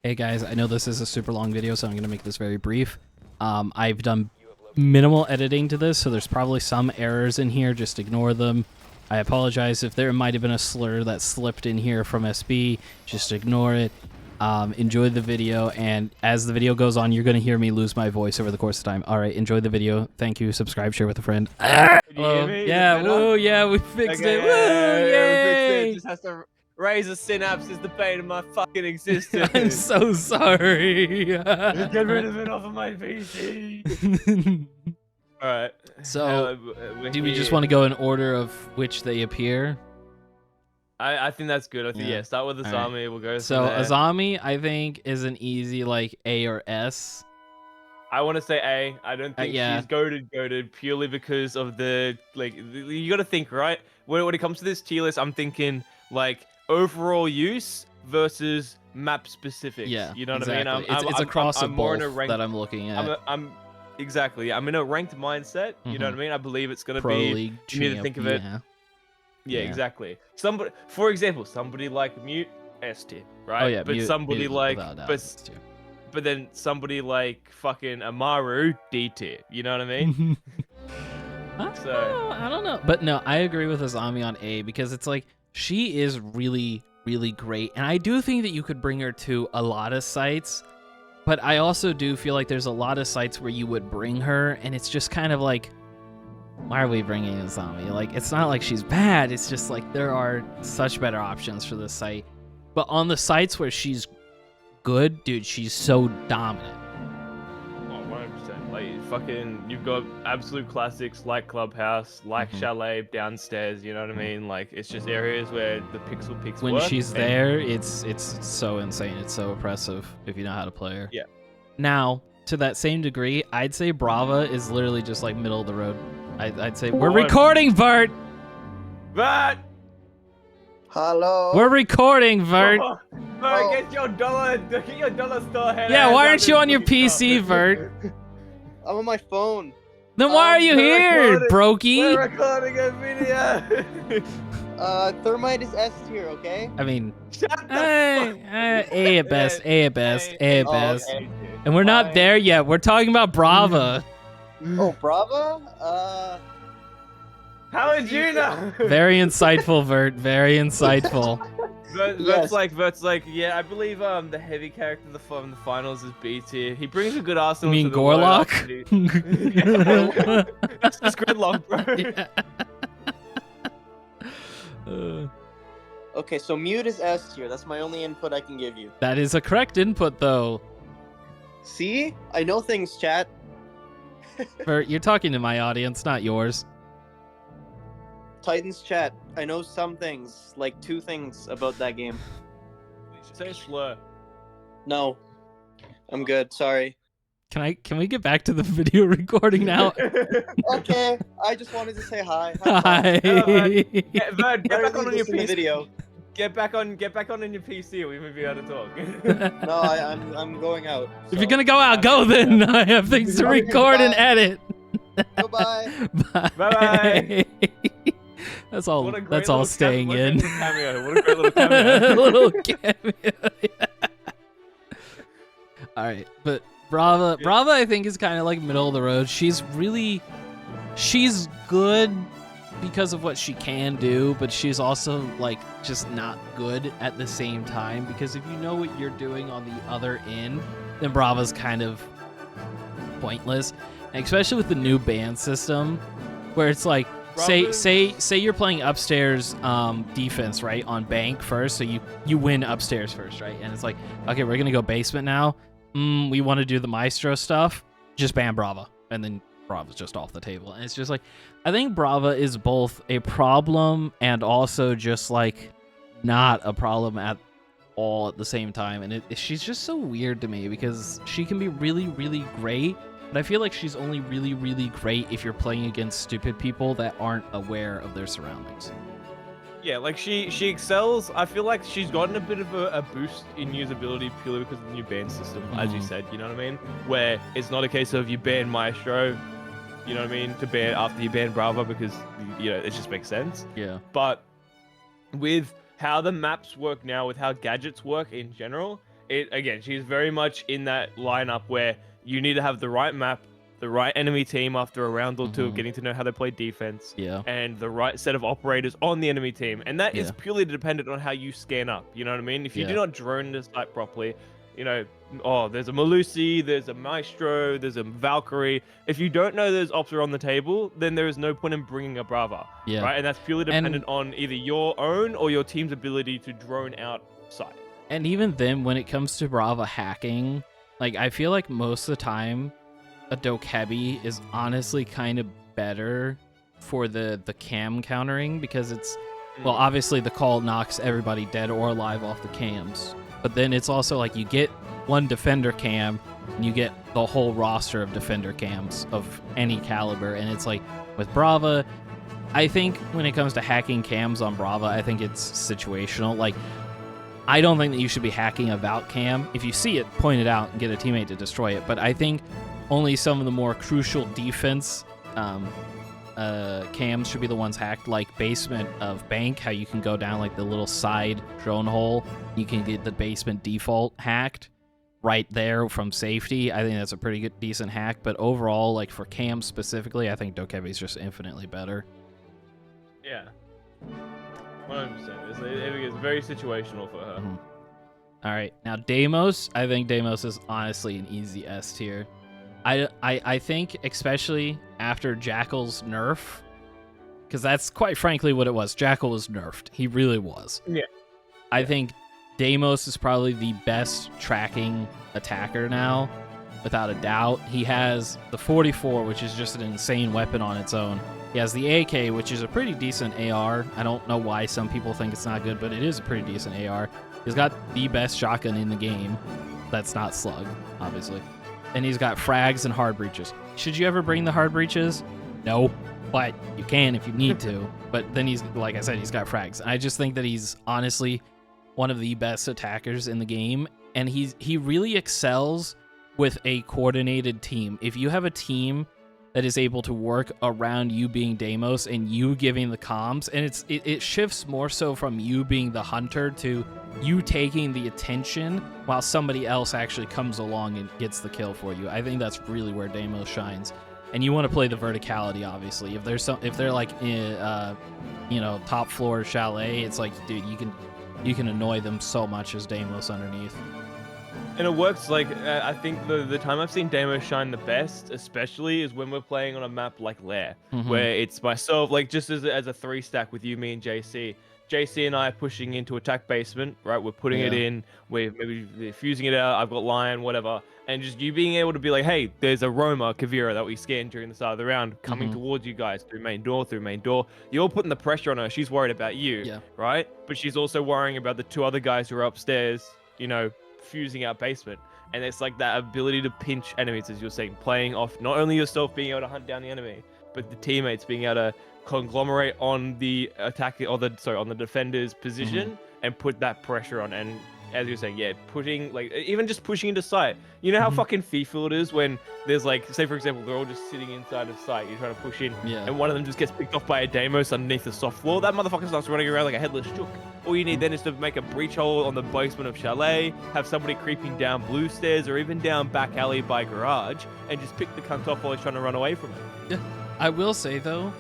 Hey guys, I know this is a super long video, so I'm going to make this very brief. I've done minimal editing to this, so there's probably some errors in here. Just ignore them. I apologize if there might have been a slur that slipped in here from SB. Just ignore it. Enjoy the video, and as the video goes on, you're going to hear me lose my voice over the course of time. All right, enjoy the video. Thank you. Subscribe, share with a friend. Hello. Yeah, woo, yeah, we fixed it. Woo, yay! It just has to raise a synapse is the bane of my fucking existence. I'm so sorry. Get rid of it off of my PC. All right. So, do we just want to go in order of which they appear? I think that's good. I think yeah. Start with Azami. Right. We'll go. So Azami, I think, is an easy like A or S. I want to say A. I don't think she's goated purely because of the like. You got to think right when it comes to this tier list. I'm thinking like overall use versus map specific. Yeah, you know what exactly. I mean. It's across I'm both more in a ranked, that I'm looking at. Exactly. I'm in a ranked mindset. You know what I mean. I believe it's gonna Pro be. League You need to think of it. Yeah, exactly. Somebody, for example, somebody like Mute S tier, right? Oh yeah, but Mute, somebody like, but then somebody like fucking Amaru D tier. You know what I mean? I don't know, but no, I agree with Azami on A because it's like she is really, really great, and I do think that you could bring her to a lot of sites. But I also do feel like there's a lot of sites where you would bring her, and it's just kind of like, why are we bringing Azami? Like, it's not like she's bad. It's just like there are such better options for this site. But on the sites where she's good, dude, she's so dominant. Oh, 100%. Like, fucking, you've got absolute classics like Clubhouse, like Chalet downstairs. You know what I mean? Like, it's just areas where the pixel picks When work, she's there, it's so insane. It's so oppressive if you know how to play her. Yeah. Now, to that same degree, I'd say Brava is literally just like middle of the road. I'd say we're recording, Vert. Vert. Hello. We're recording, Vert. Vert, get your dollar store head. Yeah, why aren't you on your PC, Vert? I'm on my phone. Then why are you here, Brokey? We're recording a video. Thermite is S tier, okay? I mean, Shut the fuck. A at best, A at best, A at best. Okay. And we're not there yet. We're talking about Brava. Oh, Brava? How did you know? Very insightful, Vert. Very insightful. Vert's like, yeah, I believe the heavy character from the finals is B tier. He brings a good arsenal. You mean to the Gorlock? It's just Gridlock, bro. Yeah. Okay, so Mute is S tier. That's my only input I can give you. That is a correct input, though. See? I know things, chat. Vert, you're talking to my audience, not yours. Titans chat. I know some things, like 2 things about that game. Say slur. No. I'm good, sorry. Can we get back to the video recording now? Okay, I just wanted to say hi. Hi. Vert, get back on your PC. Video. Get back on in your PC. We may be able to talk. No, I'm going out. If you're gonna go out, go then. I have things to record and edit. Goodbye. Bye. Bye. That's all. What a great That's all little staying in. Cameo. What a great little cameo. Little cameo. Yeah. All right, but Brava, I think is kind of like middle of the road. She's good because of what she can do, but she's also like just not good at the same time, because if you know what you're doing on the other end, then Brava's kind of pointless, and especially with the new ban system where it's like say you're playing upstairs defense, right, on bank first, so you win upstairs first, right, and it's like, okay, we're gonna go basement now, we want to do the Maestro stuff, just ban Brava, and then Brava's just off the table. And it's just like, I think Brava is both a problem and also just like not a problem at all at the same time. And she's just so weird to me because she can be really, really great, but I feel like she's only really, really great if you're playing against stupid people that aren't aware of their surroundings. Yeah, like she excels. I feel like she's gotten a bit of a boost in usability purely because of the new ban system, as you said, you know what I mean? Where it's not a case of you ban Maestro, you know what I mean, to ban after you ban Brava, because, you know, it just makes sense. Yeah. But with how the maps work now, with how gadgets work in general, she's very much in that lineup where you need to have the right map, the right enemy team after a round or two of getting to know how they play defense, Yeah. and the right set of operators on the enemy team. And that is Yeah. purely dependent on how you scan up. You know what I mean? If you do Yeah. not drone the site properly, you know, there's a Melusi, there's a Maestro, there's a Valkyrie. If you don't know those ops are on the table, then there is no point in bringing a Brava. Yeah. Right? And that's purely dependent on either your own or your team's ability to drone out site. And even then, when it comes to Brava hacking, like, I feel like most of the time, a Dokkaebi is honestly kind of better for the cam countering, because it's, well, obviously the call knocks everybody dead or alive off the cams. But then it's also like you get one defender cam, and you get the whole roster of defender cams of any caliber. And it's like, with Brava, I think when it comes to hacking cams on Brava, I think it's situational. Like, I don't think that you should be hacking a Valk cam. If you see it, point it out and get a teammate to destroy it. But I think only some of the more crucial defense cams should be the ones hacked, like basement of bank, how you can go down like the little side drone hole. You can get the basement default hacked right there from safety. I think that's a pretty good, decent hack. But overall, like for cams specifically, I think Dokkaebi is just infinitely better. Yeah. 100%. It's very situational for her. All right, now Deimos. I think Deimos is honestly an easy S tier. I think, especially after Jackal's nerf, because that's quite frankly what it was. Jackal was nerfed. He really was. Yeah. I think Deimos is probably the best tracking attacker now, without a doubt. He has the 44, which is just an insane weapon on its own. He has the AK, which is a pretty decent AR. I don't know why some people think it's not good, but it is a pretty decent AR. He's got the best shotgun in the game. That's not Slug, obviously. And he's got frags and hard breaches. Should you ever bring the hard breaches? No, but you can if you need to. But then he's, like I said, he's got frags. I just think that he's honestly one of the best attackers in the game, and he really excels with a coordinated team. If you have a team that is able to work around you being Deimos and you giving the comms, and it shifts more so from you being the hunter to you taking the attention while somebody else actually comes along and gets the kill for you. I think that's really where Deimos shines. And you want to play the verticality, obviously. If they're like top floor chalet, it's like, dude, you can annoy them so much as Deimos underneath. And it works, like, I think the time I've seen Deimos shine the best, especially, is when we're playing on a map like Lair, where it's myself, like, just as a 3-stack with you, me, and JC. JC and I are pushing into attack basement, right? We're putting it in, we're maybe fusing it out, I've got Lion, whatever. And just you being able to be like, hey, there's a Roma, Kavira that we scanned during the start of the round coming towards you guys through main door. You're putting the pressure on her. She's worried about you, right? But she's also worrying about the 2 other guys who are upstairs, fusing out basement. And it's like that ability to pinch enemies, as you're saying, playing off not only yourself being able to hunt down the enemy, but the teammates being able to conglomerate on the attack on the defender's position and put that pressure on. And as you're saying, pushing, like, even just pushing into sight. You know how fucking fearful it is when there's, like, say for example, they're all just sitting inside of sight, you're trying to push in, and one of them just gets picked off by a Deimos underneath the soft floor. That motherfucker starts running around like a headless chook. All you need then is to make a breach hole on the basement of Chalet, have somebody creeping down blue stairs or even down back alley by garage, and just pick the cunt off while he's trying to run away from it. Yeah. I will say, though,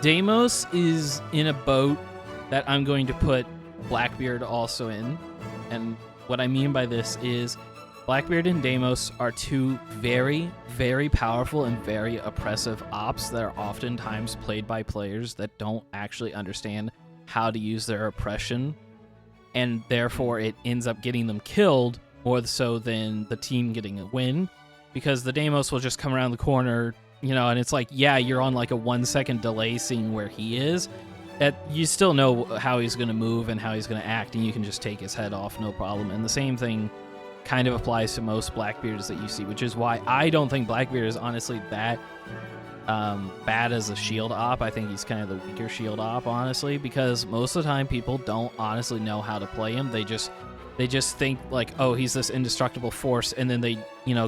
Deimos is in a boat that I'm going to put Blackbeard also in. And what I mean by this is Blackbeard and Deimos are 2 very, very powerful and very oppressive ops that are oftentimes played by players that don't actually understand how to use their oppression. And therefore, it ends up getting them killed more so than the team getting a win. Because the Deimos will just come around the corner, and it's like, yeah, you're on like a 1-second delay seeing where he is. That you still know how he's going to move and how he's going to act, and you can just take his head off, no problem. And the same thing kind of applies to most Blackbeards that you see, which is why I don't think Blackbeard is honestly that bad as a shield op. I think he's kind of the weaker shield op, honestly, because most of the time people don't honestly know how to play him. They just think like, oh, he's this indestructible force, and then they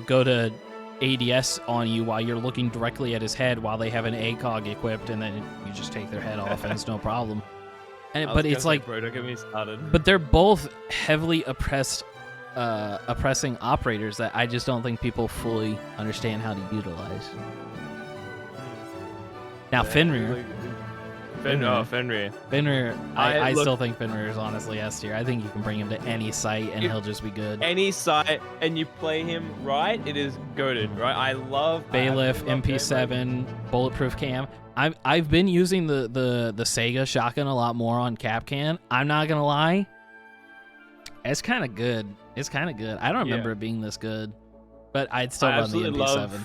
go to ADS on you while you're looking directly at his head while they have an ACOG equipped, and then you just take their head off and it's no problem. And but it's like, bro, don't get me started. But they're both heavily oppressed oppressing operators that I just don't think people fully understand how to utilize. Now Fenrir. Fenrir, I look, still think Fenrir is honestly S tier. I think you can bring him to any site and he'll just be good. Any site and you play him right, it is goated, right? I love Bailiff, I absolutely love MP7, bulletproof cam. I've been using the Sega shotgun a lot more on Capcan. I'm not gonna lie, it's kind of good. It's kind of good. I don't remember it being this good, but I'd still run the MP7.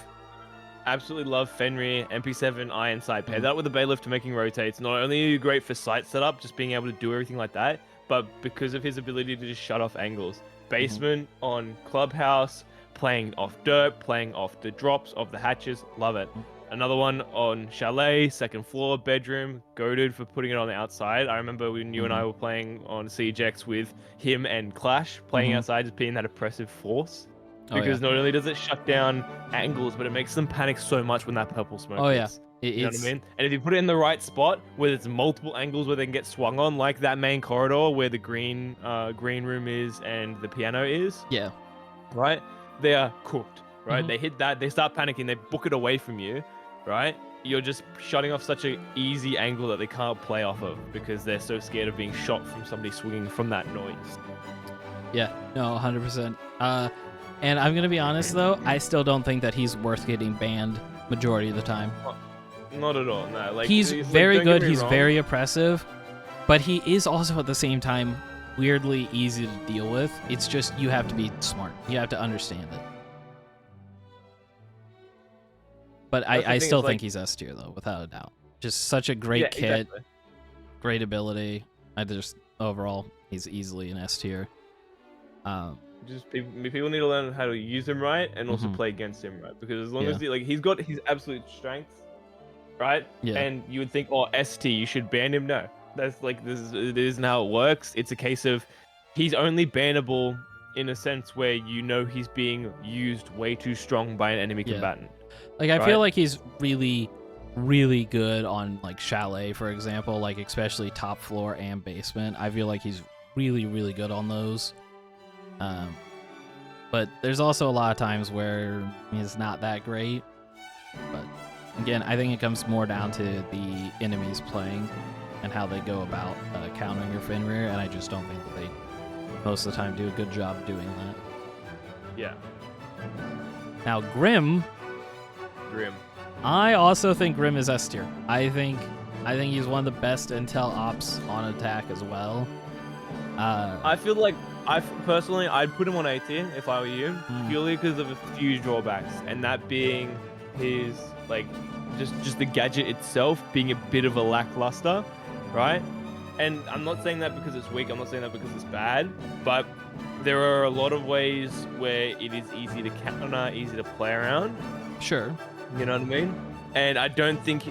Absolutely love Fenrir, MP7, Iron Sight. Pair that with the Bailiff to making rotates. Not only are you great for sight setup, just being able to do everything like that, but because of his ability to just shut off angles. Basement on Clubhouse, playing off dirt, playing off the drops of the hatches. Love it. Another one on Chalet, second floor, bedroom. Goated for putting it on the outside. I remember when you and I were playing on CGX with him and Clash, playing outside, just being that oppressive force. Because not only does it shut down angles, but it makes them panic so much when that purple smoke hits. You know what I mean? And if you put it in the right spot, where there's multiple angles where they can get swung on, like that main corridor where the green room is and the piano is. Yeah. Right? They are cooked, right? They hit that, they start panicking, they book it away from you, right? You're just shutting off such an easy angle that they can't play off of because they're so scared of being shot from somebody swinging from that noise. Yeah, no, 100%. And I'm going to be honest, though, I still don't think that he's worth getting banned majority of the time. Not at all, no. Like, he's very good, he's very oppressive, but he is also at the same time weirdly easy to deal with. It's just you have to be smart. You have to understand it. But I still think he's S tier, though, without a doubt. Just such a great kit, great ability. Overall, he's easily an S tier. Just people need to learn how to use him right and also play against him right, because as long as he's got his absolute strength, right? Yeah. And you would think, oh, ST, you should ban him. No, that's it isn't how it works. It's a case of he's only bannable in a sense where you know he's being used way too strong by an enemy combatant. Like I feel like he's really, really good on like Chalet, for example, like especially top floor and basement. I feel like he's really, really good on those. But there's also a lot of times where he's not that great. But again, I think it comes more down to the enemies playing and how they go about countering your Fenrir, and I just don't think that they most of the time do a good job doing that. Yeah. Now Grim. I also think Grim is S tier. I think he's one of the best intel ops on attack as well. I feel like personally, I'd put him on A tier if I were you, purely because of a few drawbacks, and that being his just the gadget itself being a bit of a lackluster, right? And I'm not saying that because it's weak. I'm not saying that because it's bad, but there are a lot of ways where it is easy to counter, easy to play around. Sure. You know what I mean? And I don't think,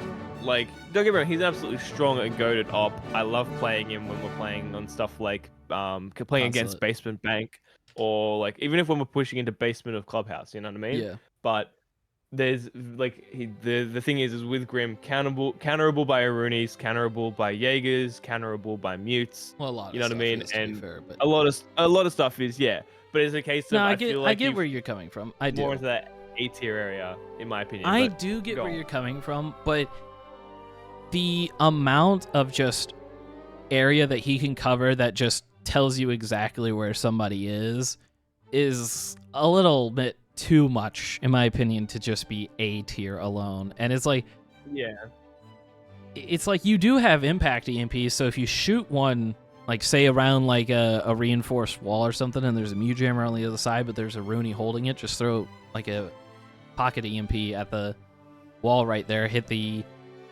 don't get me wrong, he's absolutely strong and goated op. I love playing him when we're playing on stuff like playing against Basement Bank, or even if when we're pushing into Basement of Clubhouse, you know what I mean? Yeah. But there's the thing is with Grim, counterable by Arunis, counterable by Jaegers, counterable by Mutes. Well, a lot. You know what I mean? Is, and fair, but... a lot of stuff is but it's a case of I get where you're coming from. I do. More into that A tier area, in my opinion. I do get where you're coming from, but the amount of just area that he can cover that just tells you exactly where somebody is a little bit too much, in my opinion, to just be A tier alone. And it's like, it's like you do have impact EMPs, so if you shoot one, say around a reinforced wall or something, and there's a Mew Jammer on the other side, but there's a Rooney holding it, just throw a pocket EMP at the wall right there, hit the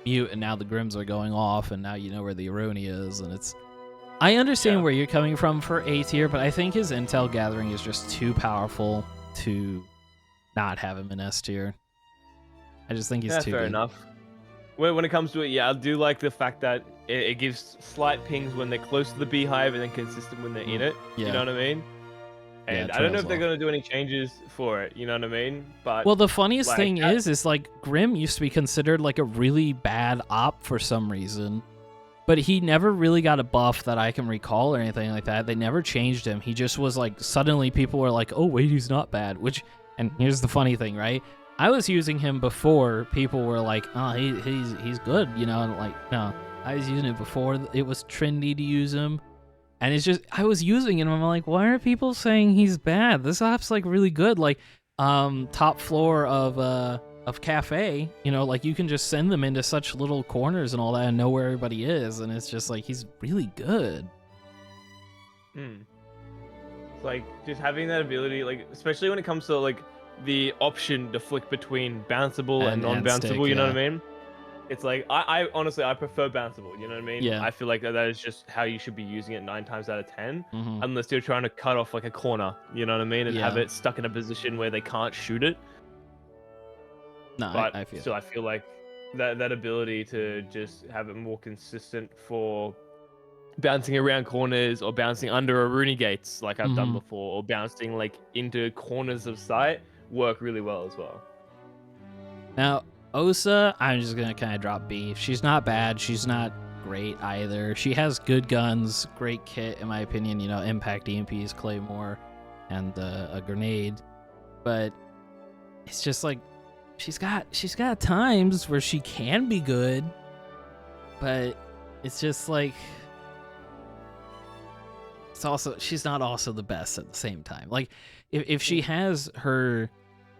mute, and now the Grims are going off, and now you know where the Rooney is, and it's... I understand where you're coming from for A tier, but I think his intel gathering is just too powerful to not have him in S tier. I just think he's too fair good. enough. When it comes to it, I do like the fact that it gives slight pings when they're close to the beehive and then consistent when they're in it. Yeah. You know what I mean? And I don't know if they're going to do any changes for it, you know what I mean? But well, the funniest thing is Grim used to be considered a really bad op for some reason. But he never really got a buff that I can recall or anything like that. They never changed him. He just was like, suddenly people were like, oh, wait, he's not bad. Which, and here's the funny thing, right? I was using him before people were like, oh, he's good, you know? And like, no, I was using it before it was trendy to use him. And it's just, I was using it and I'm like, why are people saying he's bad? This app's like really good. Like, top floor of cafe, you know, like you can just send them into such little corners and all that and know where everybody is, and it's just like he's really good. It's like just having that ability, like especially when it comes to like the option to flick between bounceable and non-bounceable, you know what I mean? It's like I honestly I prefer bounceable, you know what I mean? Yeah. I feel like that is just how you should be using it 9 times out of 10, Mm-hmm. unless you're trying to cut off like a corner, you know what I mean, and have it stuck in a position where they can't shoot it. No, But I feel. still, I feel like that ability to just have it more consistent for bouncing around corners or bouncing under a Rooney gates like I've done before, or bouncing like into corners of sight work really well as well. Now, Osa, I'm just gonna kind of drop B. She's not bad. She's not great either. She has good guns, great kit in my opinion. You know, impact EMPs, claymore, and a grenade. But it's just like she's got times where she can be good, but it's just like it's also she's not also the best at the same time. Like if she has her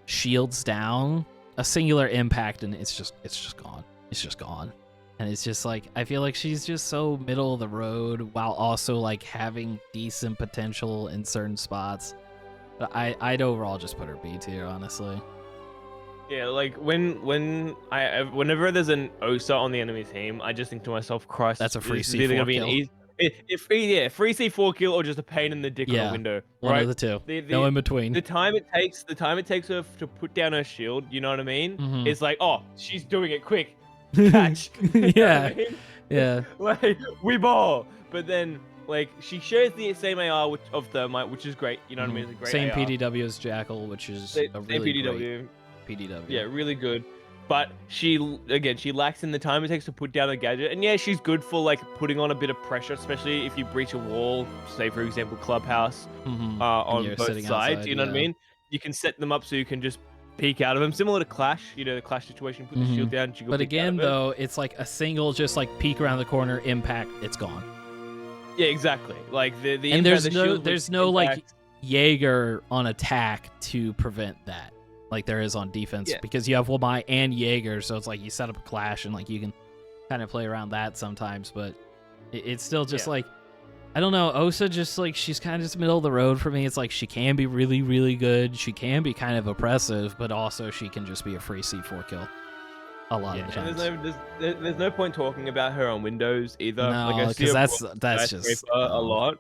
shields down, a singular impact and it's just gone. It's just gone. And it's just like I feel like she's just so middle of the road while also like having decent potential in certain spots. But I'd overall just put her B tier, honestly. Yeah, like whenever there's an Osa on the enemy team, I just think to myself, Christ, That's a free this is either C4 gonna be kill. an easy, free C4 kill or just a pain in the dick on Yeah, a window. One right? of the two. The No in between. The time it takes her to put down her shield, you know what I mean? Mhm. It's like, oh, she's doing it quick. Catch. You know what I Yeah. mean? Yeah. Like we ball, but then like she shares the same AR of Thermite, which is great. You know what I mean? It's a great Same AR. PDW as Jackal, which is Same a really PDW. great PDW. Yeah, really good. But she lacks in the time it takes to put down a gadget. And yeah, she's good for like putting on a bit of pressure, especially if you breach a wall, say for example Clubhouse, Mhm. on you're both sitting sides. outside, You know what I yeah. mean? You can set them up so you can just peek out of them, similar to Clash. You know, the Clash situation, put the shield down. You go But peek out again, of it. though, it's like a single, just like peek around the corner, impact, it's gone. Yeah, exactly. Like the And impact, there's the no shield there's with no like impact- Jaeger on attack to prevent that, like there is on defense, Yeah. because you have Wamai and Jaeger, so it's like you set up a clash and like you can kind of play around that sometimes, but it's still just Yeah. like I don't know. Osa just like she's kind of just middle of the road for me. It's like she can be really really good, she can be kind of oppressive, but also she can just be a free C4 kill a lot of the and times. there's no point talking about her on Windows either. No, like I see 'cause her that's brought to just Skyscraper a no. lot.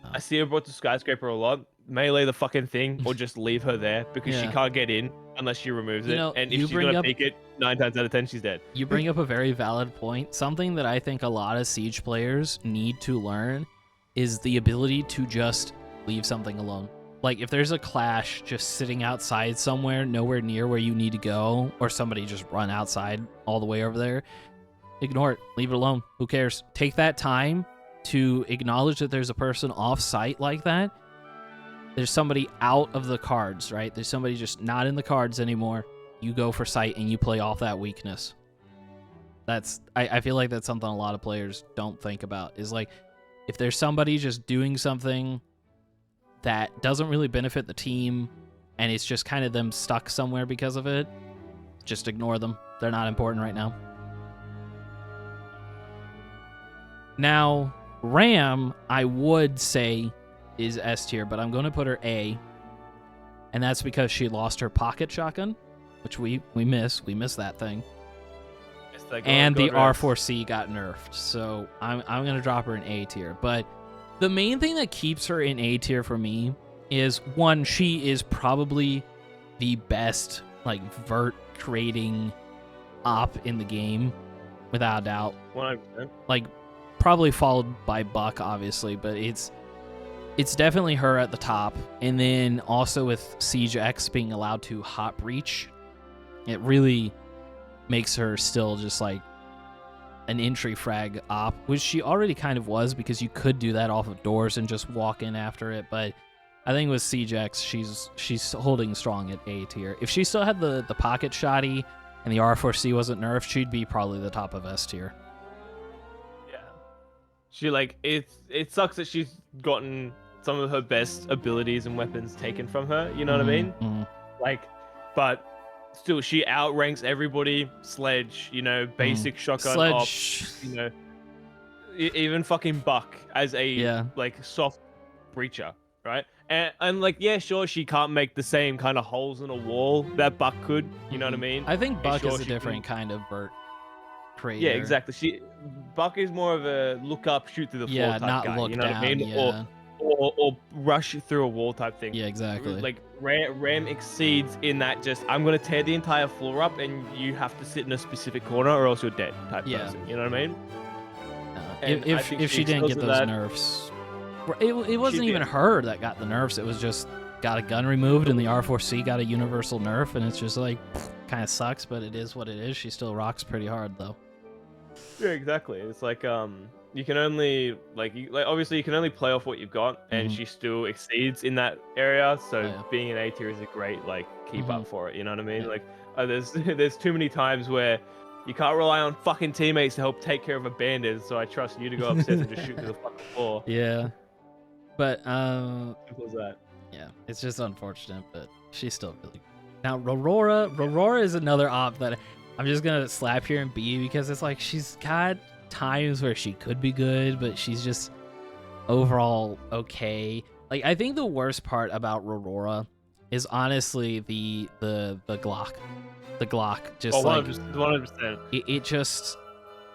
No. I see her brought to Skyscraper a lot. Melee the fucking thing, or just leave her there because she Yeah. can't get in unless she removes You it. know, And you if she's bring gonna up- peek it, 9 times out of 10 she's dead. You bring up a very valid point. Something that I think a lot of Siege players need to learn is the ability to just leave something alone. Like if there's a clash just sitting outside somewhere, nowhere near where you need to go, or somebody just run outside all the way over there, ignore it. Leave it alone. Who cares? Take that time to acknowledge that there's a person off site like that. There's somebody out of the cards, right? There's somebody just not in the cards anymore. You go for sight and you play off that weakness. I feel like that's something a lot of players don't think about, is like if there's somebody just doing something that doesn't really benefit the team and it's just kind of them stuck somewhere because of it, just ignore them. They're not important right now. Now, Ram, I would say is S tier, but I'm going to put her A. And that's because she lost her pocket shotgun, which we miss. We miss that thing. It's like, And God the rest. R4C got nerfed. So I'm going to drop her in A tier. But the main thing that keeps her in A tier for me is, one, she is probably the best like vert creating op in the game, without a doubt. 100%. Like probably followed by Buck, obviously, but it's definitely her at the top. And then also with Siege X being allowed to hot breach, it really makes her still just like an entry frag op, which she already kind of was because you could do that off of doors and just walk in after it. But I think with CJX, she's holding strong at A tier. If she still had the pocket shotty and the R4C wasn't nerfed, she'd be probably the top of S tier. Yeah. She like it sucks that she's gotten some of her best abilities and weapons taken from her, you know what I mean? Mm-hmm. Like, but still she outranks everybody. Sledge, you know, basic shotgun Sledge. ops, you know, even fucking Buck as a like soft breacher, right? And like, yeah, sure, she can't make the same kind of holes in a wall that Buck could, you know what I mean? I think Buck sure is a different kind of vert creator. Yeah, exactly. Buck is more of a look up, shoot through the floor type not guy, look you know down, what I mean? Or rush through a wall type thing. Yeah, exactly. Like Ram exceeds in that just I'm gonna tear the entire floor up and you have to sit in a specific corner or else you're dead type person. You know what I mean? If she didn't get those nerfs, it wasn't even her that got the nerfs. It was just got a gun removed and the R4C got a universal nerf, and it's just like kind of sucks, but it is what it is. She still rocks pretty hard though. Yeah, exactly. It's like you can only like obviously you can only play off what you've got, and she still exceeds in that area. So being an A tier is a great like keep up for it. You know what I mean? Like there's too many times where you can't rely on fucking teammates to help take care of a bandit. So I trust you to go upstairs and just shoot through the fucking floor. Yeah, but simple as that. Yeah, it's just unfortunate, but she's still really good. Now Aurora is another op that I'm just gonna slap here and B because it's like she's got times where she could be good, but she's just overall okay. Like I think the worst part about Aurora is honestly the Glock. The Glock just 100%.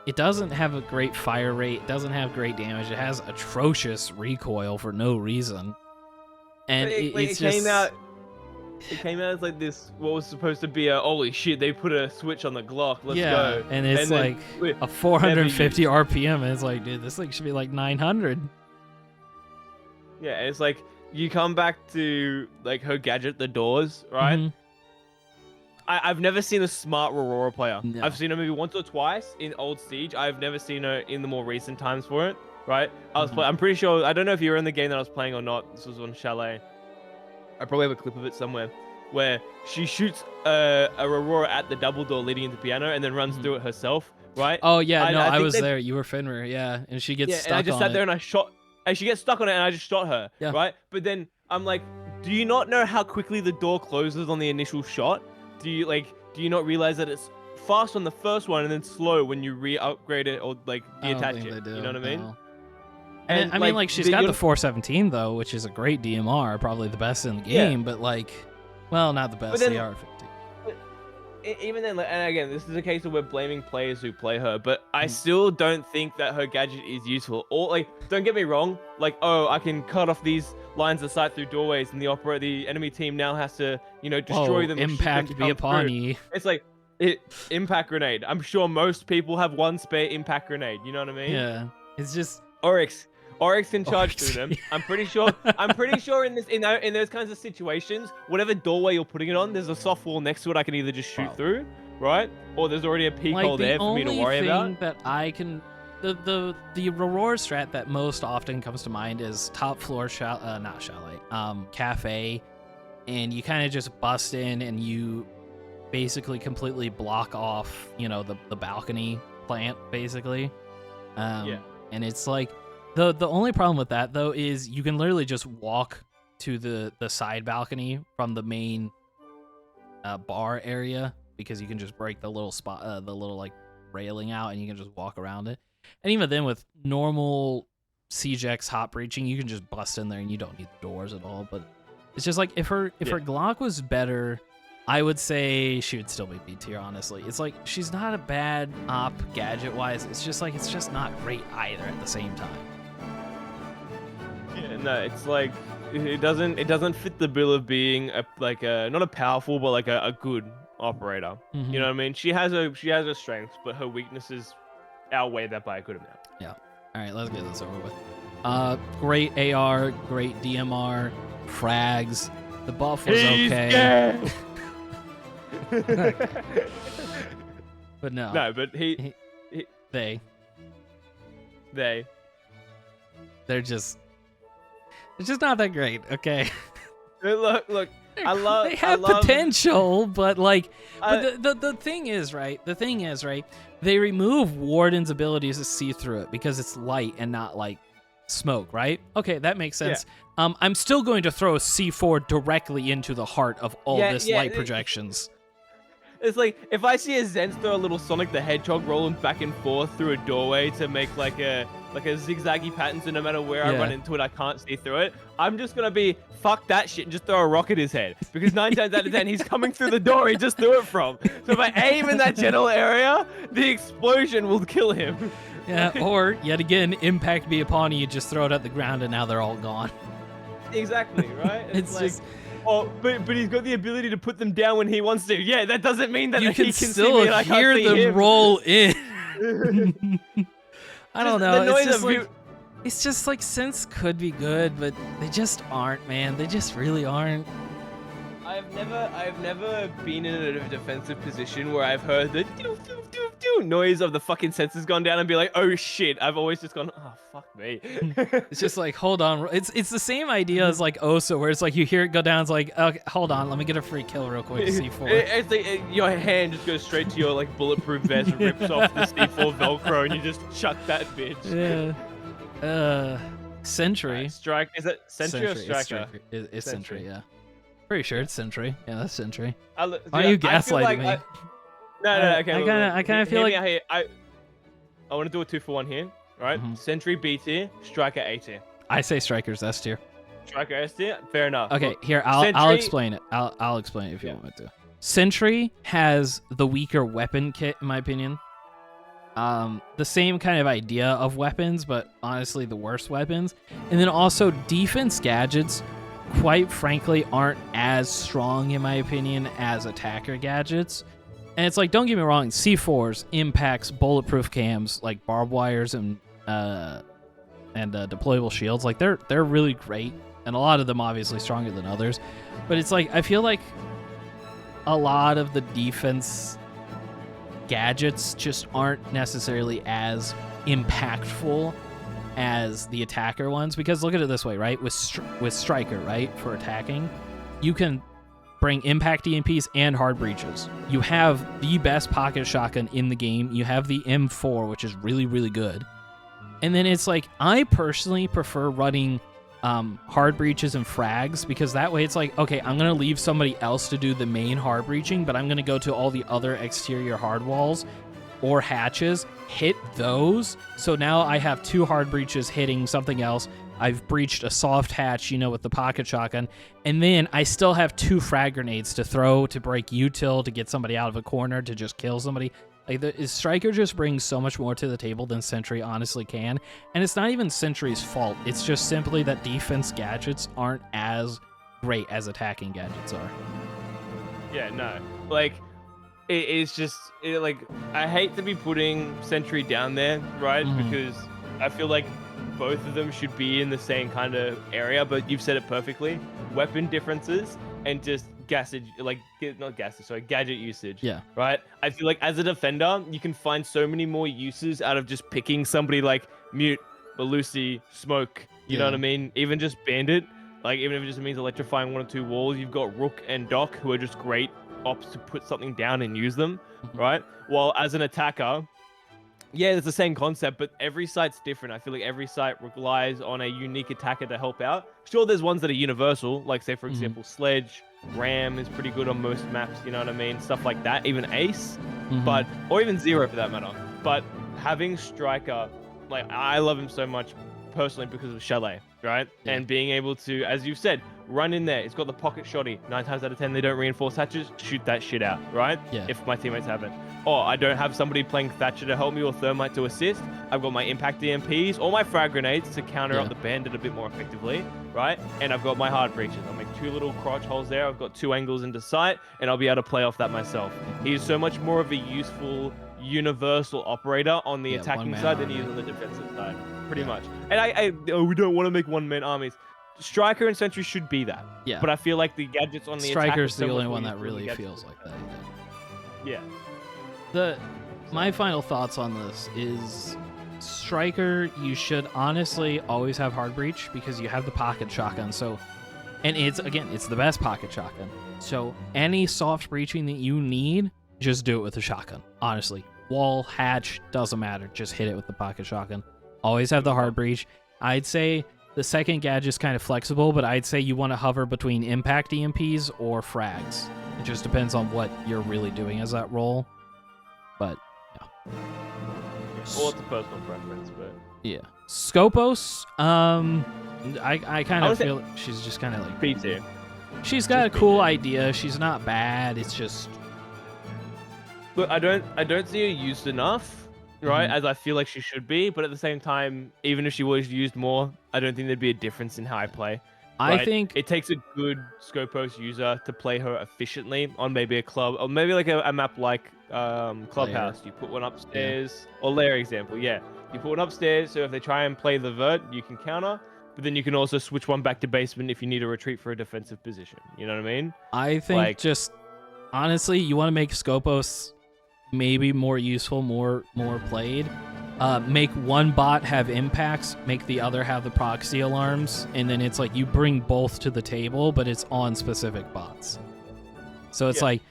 It doesn't have a great fire rate, it doesn't have great damage, it has atrocious recoil for no reason. And it came out as like this, what was supposed to be a holy shit, they put a switch on the Glock, let's go. And it's like a 450 RPM, and it's like, dude, this thing should be like 900. Yeah, and it's like, you come back to like her gadget, the doors, right? I've never seen a smart Aurora player. No. I've seen her maybe once or twice in Old Siege. I've never seen her in the more recent times for it, right? I'm pretty sure, I don't know if you were in the game that I was playing or not. This was on Chalet. I probably have a clip of it somewhere where she shoots a Aurora at the double door leading into piano and then runs through it herself, right? Oh yeah, I was there. You were Finner, yeah, and she gets stuck on it. And I just sat there and she gets stuck on it, and I just shot her, right? But then I'm like, do you not know how quickly the door closes on the initial shot? Do you not realize that it's fast on the first one and then slow when you re-upgrade it or like detach it? You know what I mean? No. And I mean, like she's got the 417 though, which is a great DMR, probably the best in the game. But like, well, not the best. The R50. Even then, and again, this is a case of we're blaming players who play her, but I still don't think that her gadget is useful. Or like, don't get me wrong, like, oh, I can cut off these lines of sight through doorways, and the enemy team now has to, you know, destroy them. Impact be upon you. It's like impact grenade. I'm sure most people have one spare impact grenade. You know what I mean? Yeah. It's just Oryx can charge through them. I'm pretty sure in those kinds of situations, whatever doorway you're putting it on, there's a soft wall next to it I can either just shoot through, right? Or there's already a peek hole there for me to worry about. That I can the Aurora strat that most often comes to mind is top floor cafe, and you kind of just bust in and you basically completely block off, you know, the balcony plant basically. And it's like the only problem with that though is you can literally just walk to the side balcony from the main bar area, because you can just break the little spot, the little like railing out, and you can just walk around it. And even then, with normal CJX hot breaching, you can just bust in there and you don't need the doors at all. But it's just like if her Glock was better, I would say she would still be B tier, honestly. It's like she's not a bad op gadget wise. It's just like it's just not great either at the same time. Yeah, no, it's like it doesn't fit the bill of being not a powerful but like a good operator. You know what I mean? She has her strengths, but her weaknesses outweigh that by a good amount. Yeah. All right, let's get this over with. Great AR, great DMR, frags. The buff was okay. But no. No, but he They. They're just not that great, okay? Look. I love. They have potential, but like, the thing is, right? The thing is, right? They remove Warden's abilities to see through it because it's light and not like smoke, right? Okay, that makes sense. I'm still going to throw C4 directly into the heart of all this light projections. It's like if I see a Zenz throw a little Sonic the Hedgehog rolling back and forth through a doorway to make like a zigzaggy pattern, so no matter where I run into it, I can't see through it. I'm just gonna be fuck that shit and just throw a rock at his head because 9 times out of 10 he's coming through the door he just threw it from. So if I aim in that general area, the explosion will kill him. Yeah, or yet again, impact be upon you, just throw it at the ground and now they're all gone. Exactly, right? It's like, just. Oh, but he's got the ability to put them down when he wants to. Yeah, that doesn't mean that you he can can still see me and I can't hear see them him. roll in. I don't know. The noise It's just of like, you. it's just like synths could be good, but they just aren't, man. They just really aren't. I've never been in a defensive position where I've heard the doo doo doo doo noise of the fucking sensors gone down and be like, oh shit. I've always just gone, oh fuck me. It's just like, hold on. It's the same idea as like Osa, where it's like you hear it go down. It's like, okay, hold on, let me get a free kill real quick. C4. It's like your hand just goes straight to your like bulletproof vest and rips off the C4 Velcro and you just chuck that bitch. Yeah. Sentry. Strike. Is it Sentry or Striker? It's Sentry, yeah. Pretty sure it's Sentry. Yeah, that's Sentry. Why are you gaslighting me? No, okay. I kind of feel like I want to do a 2-for-1 here. All right, Sentry B tier, Striker A tier. I say Striker's S tier. Striker S tier, fair enough. Okay, Look, here I'll explain it. I'll explain it if you want me to. Sentry has the weaker weapon kit, in my opinion. The same kind of idea of weapons, but honestly the worst weapons. And then also defense gadgets, quite frankly, aren't as strong in my opinion as attacker gadgets. And it's like, don't get me wrong, C4s, impacts, bulletproof cams, like barbed wires and deployable shields, like they're really great, and a lot of them obviously stronger than others. But it's like, I feel like a lot of the defense gadgets just aren't necessarily as impactful as the attacker ones, because look at it this way, right? With Striker, right, for attacking, you can bring impact EMPs and hard breaches. You have the best pocket shotgun in the game. You have the M4, which is really, really good. And then it's like, I personally prefer running hard breaches and frags, because that way it's like, okay, I'm going to leave somebody else to do the main hard breaching, but I'm going to go to all the other exterior hard walls or hatches, hit those. So now I have 2 hard breaches hitting something else. I've breached a soft hatch, with the pocket shotgun. And then I still have 2 frag grenades to throw to break util, to get somebody out of a corner, to just kill somebody. Like, the Striker just brings so much more to the table than Sentry honestly can. And it's not even Sentry's fault. It's just simply that defense gadgets aren't as great as attacking gadgets are. Yeah, no. Like, it's just, like, I hate to be putting Sentry down there, right? Because I feel like both of them should be in the same kind of area, but you've said it perfectly. Weapon differences and just gadget usage. Yeah. Right? I feel like as a defender, you can find so many more uses out of just picking somebody like Mute, Belusi, Smoke, you know what I mean? Even just Bandit, like, even if it just means electrifying 1 or 2 walls, you've got Rook and Doc, who are just great ops to put something down and use them, right? While as an attacker, yeah, it's the same concept, but every site's different. I feel like every site relies on a unique attacker to help out. Sure, there's ones that are universal, like, say, for example, Sledge, Ram is pretty good on most maps, you know what I mean? Stuff like that, even Ace, but, or even Zero for that matter. But having Striker, like, I love him so much personally because of Chalet, right? Yeah. And being able to, as you've said, run in there. It's got the pocket shotty. 9 times out of 10, they don't reinforce hatches. Shoot that shit out, right? Yeah. If my teammates have it. Or I don't have somebody playing Thatcher to help me or Thermite to assist. I've got my impact EMPs or my frag grenades to counter up the bandit a bit more effectively, right? And I've got my hard breaches. I'll make 2 little crotch holes there. I've got 2 angles into sight, and I'll be able to play off that myself. He's so much more of a useful, universal operator on the attacking side than he is on the defensive side, pretty much. And we don't want to make one-man armies. Striker and Sentry should be that. Yeah. But I feel like the gadgets on the Striker's attack the only one that really feels like that. Yeah. my final thoughts on this is Striker, you should honestly always have hard breach because you have the pocket shotgun. So, and it's the best pocket shotgun. So any soft breaching that you need, just do it with the shotgun. Honestly, wall, hatch, doesn't matter. Just hit it with the pocket shotgun. Always have the hard breach. I'd say the second gadget's kind of flexible, but I'd say you want to hover between impact EMPs or frags. It just depends on what you're really doing as that role. But yeah. Well, it's a personal preference, but Yeah. Scopos, I kind of feel she's just kind of like PT. She's got a Just cool PT. idea. She's not bad. It's just Look, I don't see her used enough, right? Mhm. As I feel like she should be, but at the same time, even if she was used more, I don't think there'd be a difference in how I play. I Right? think It takes a good Scopos user to play her efficiently on maybe a club, or maybe like a map like Clubhouse. You put one upstairs, or Lair example, yeah. You put one upstairs, so if they try and play the vert, you can counter, but then you can also switch one back to basement if you need a retreat for a defensive position. You know what I mean? I think like- just honestly, you want to make Scopos maybe more useful, more played. Make one bot have impacts, make the other have the proxy alarms, and then it's like you bring both to the table, but it's on specific bots. So it's Yeah. like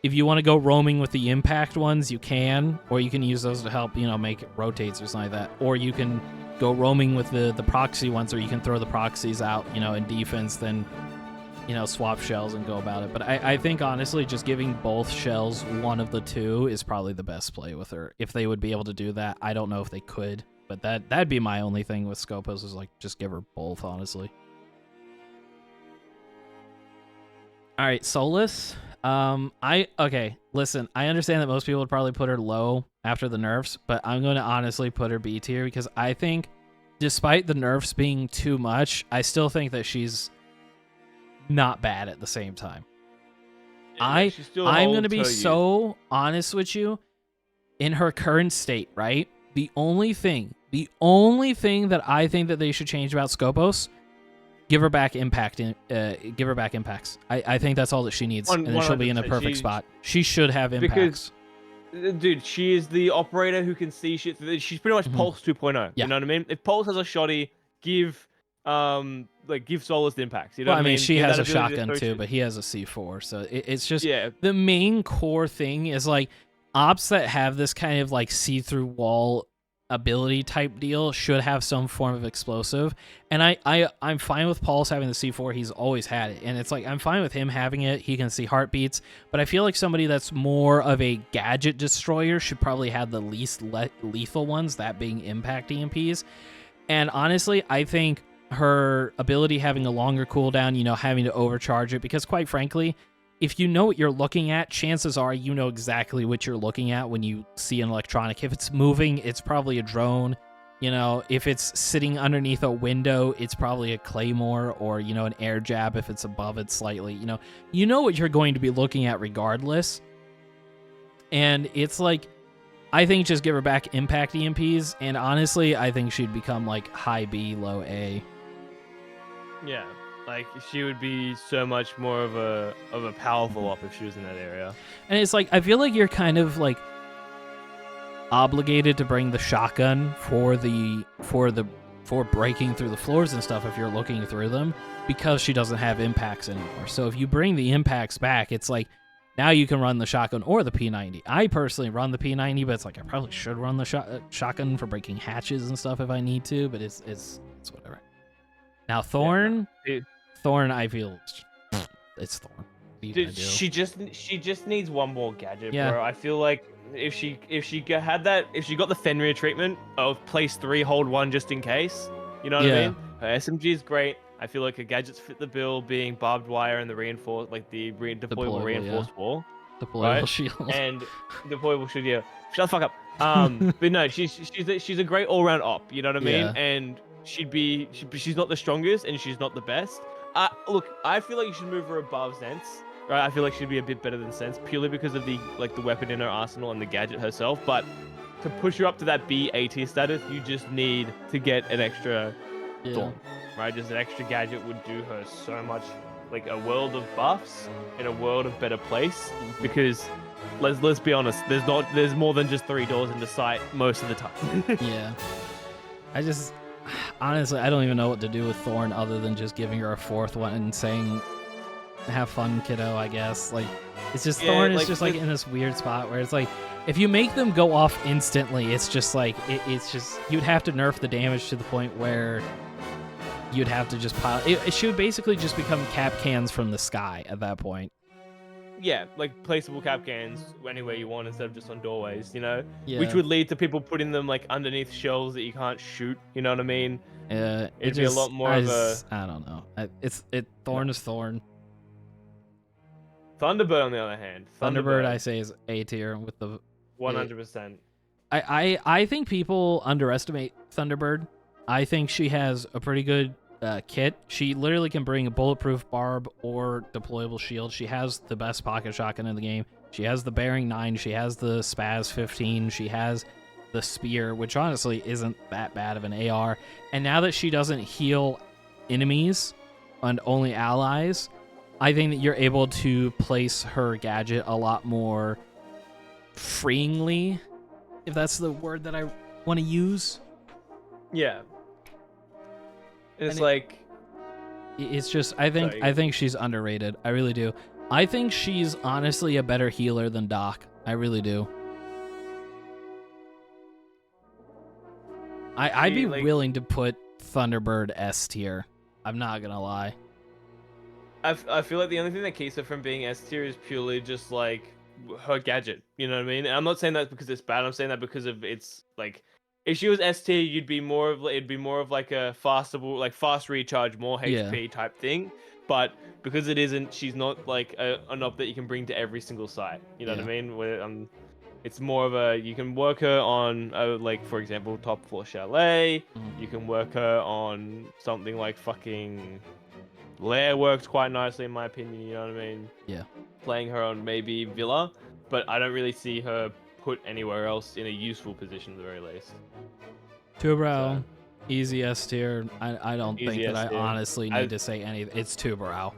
if you want to go roaming with the impact ones, you can, or you can use those to help, make it rotates or something like that. Or you can go roaming with the proxy ones, or you can throw the proxies out, in defense, then swap shells and go about it. But I think honestly, just giving both shells one of the two is probably the best play with her. If they would be able to do that, I don't know if they could, but that'd be my only thing with Scopos is like just give her both, honestly. All right, Solus. Listen, I understand that most people would probably put her low after the nerfs, but I'm going to honestly put her B tier because I think despite the nerfs being too much, I still think that she's not bad at the same time. I'm going to be so honest with you. In her current state, right? The only thing that I think that they should change about Scopos, give her back impact. Give her back impacts. I think that's all that she needs, and then she'll be in a 100%. perfect spot. She should have impacts. Dude, she is the operator who can see shit. She's pretty much Mhm. Pulse 2.0. Yeah. You know what I mean? If Pulse has a shoddy, give Solus the impacts. You know Well, what I mean, she Give has that a ability to shotgun throw too, shit. but he has a C4, so it's just Yeah. the main core thing is like ops that have this kind of like see-through wall ability type deal should have some form of explosive. And I'm fine with Pulse having the C4. He's always had it, and it's like I'm fine with him having it. He can see heartbeats, but I feel like somebody that's more of a gadget destroyer should probably have the least lethal ones, that being impact EMPs. And honestly, I think her ability having a longer cooldown, having to overcharge it, because quite frankly, if you know what you're looking at, chances are you know exactly what you're looking at when you see an electronic. If it's moving, it's probably a drone. If it's sitting underneath a window, it's probably a claymore or, an air jab if it's above it slightly. You know what you're going to be looking at regardless. And it's like, I think just give her back impact EMPs, and honestly, I think she'd become like high B, low A. Yeah. Like she would be so much more of a powerful op if she was in that area. And it's like, I feel like you're kind of like obligated to bring the shotgun for breaking through the floors and stuff if you're looking through them, because she doesn't have impacts anymore. So if you bring the impacts back, it's like now you can run the shotgun or the P90. I personally run the P90, but it's like I probably should run the shotgun for breaking hatches and stuff if I need to, but it's whatever. Now Thorn, Dude. Thorn, I feel it's Thorn. What are you gonna Dude, do? she just needs one more gadget, Yeah. bro. I feel like if she got the Fenrir treatment of place 3, hold 1 just in case, you know what I Yeah. mean? Her SMG is great. I feel like her gadgets fit the bill, being barbed wire and the reinforced, like the deployable Deployable, reinforced wall, Deployable right? shield. and deployable should shut the fuck up. But no, she's a great all round op. You know what I mean? Yeah. And she's not the strongest and she's not the best. Look, I feel like you should move her above Sense. Right, I feel like she'd be a bit better than Sense purely because of the weapon in her arsenal and the gadget herself. But to push her up to that B A tier status, you just need to get an extra Yeah. Thorn, right? Just an extra gadget would do her so much, like a world of buffs in a world of better place. Because Let's be honest. There's more than just 3 doors into sight most of the time. Yeah. Honestly, I don't even know what to do with Thorn other than just giving her a 4th one and saying, have fun, kiddo, I guess. Like, it's just, Yeah, Thorn is like, just like in this weird spot where it's like, if you make them go off instantly, it's just like, it's just, you'd have to nerf the damage to the point where you'd have to just pile. It should basically just become cap cans from the sky at that point. Yeah, like placeable cap cans anywhere you want instead of just on doorways, you know? Yeah. Which would lead to people putting them like underneath shelves that you can't shoot, you know what I mean? It'd be a lot more of a... I don't know. Thorn is Thorn. Thunderbird, on the other hand. Thunderbird, I say, is A tier with the 100%. I think people underestimate Thunderbird. I think she has a pretty good kit. She literally can bring a bulletproof barb or deployable shield. She has the best pocket shotgun in the game. She has the Bearing 9. She has the Spaz 15. She has the Spear, which honestly isn't that bad of an AR. And now that she doesn't heal enemies and only allies, I think that you're able to place her gadget a lot more freeingly, if that's the word that I want to use. Yeah. It's And like... It's just, I think she's underrated. I really do. I think she's honestly a better healer than Doc. I really do. I'd be willing to put Thunderbird S tier. I'm not gonna lie. I feel like the only thing that keeps her from being S tier is purely just like her gadget. You know what I mean? And I'm not saying that because it's bad. I'm saying that because of its like, if she was S tier, it'd be more of like a fast recharge, more HP type thing. But because it isn't, she's not like an op that you can bring to every single site. You know what I mean? Where it's more of a, you can work her on like, for example, top floor chalet. You can work her on something like fucking Lair works quite nicely in my opinion, you know what I mean? Yeah. Playing her on maybe Villa, but I don't really see her put anywhere else in a useful position at the very least. Two Brow, easy S tier. I don't think that I S-tier. honestly need to say anything. It's Two Brow.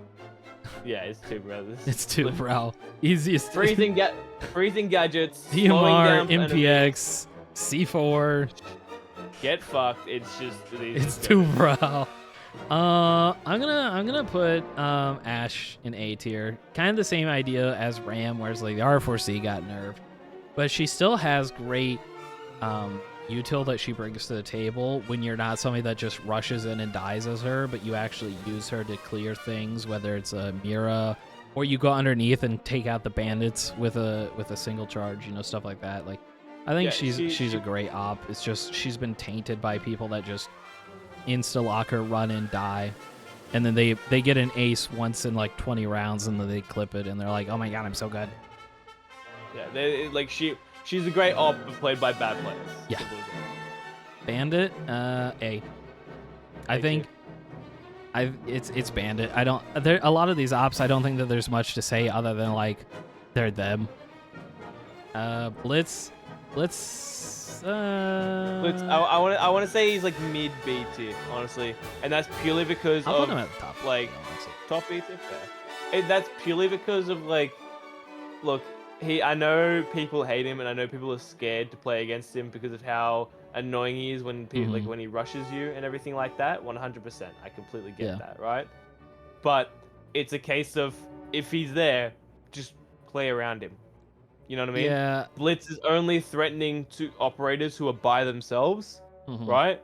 Yeah, it's Two Brow. It's Two Brow. Easiest. Freezing gadgets. DMR, slowing down MPX, C4. Get fucked. It's just It's Two Brow. I'm gonna put Ash in A tier. Kind of the same idea as Ram, whereas like the R4C got nerfed, but she still has great util that she brings to the table when you're not somebody that just rushes in and dies as her, but you actually use her to clear things, whether it's a Mira or you go underneath and take out the bandits with a single charge, you know, stuff like that. Like, I think she's a great op. It's just she's been tainted by people that just insta lock her, run and die, and then they get an ace once in like 20 rounds and then they clip it and they're like, oh my god, I'm so good. Yeah, she's a great op played by bad players. Yeah. Bandit, A. I think it's Bandit. I don't a lot of these ops I don't think that there's much to say other than like they're them. Blitz. I want to say he's like mid B tier, honestly, and that's purely because I'll of put him at the top. like top B tier. Fair. That's purely because of like, look, I know people hate him, and I know people are scared to play against him because of how annoying he is when people like when he rushes you and everything like that. 100%, I completely get that, right? But it's a case of if he's there, just play around him. You know what I mean? Yeah. Blitz is only threatening to operators who are by themselves, right?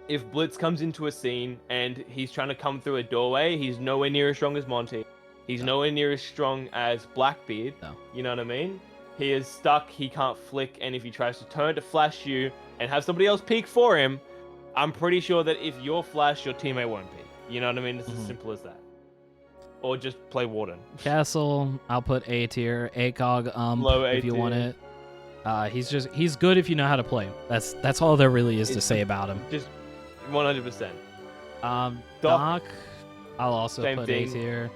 If Blitz comes into a scene and he's trying to come through a doorway, he's nowhere near as strong as Monty. He's nowhere near as strong as Blackbeard. No. You know what I mean? He is stuck, he can't flick, and if he tries to turn to flash you and have somebody else peek for him, I'm pretty sure that if you're flashed, your teammate won't peek. You know what I mean? It's as simple as that. Or just play Warden. Castle, I'll put A tier. ACOG, Low if you A want tier. it. He's good if you know how to play him. That's all there really is to say about him. Just 100%. Doc, I'll also Same put thing. A tier.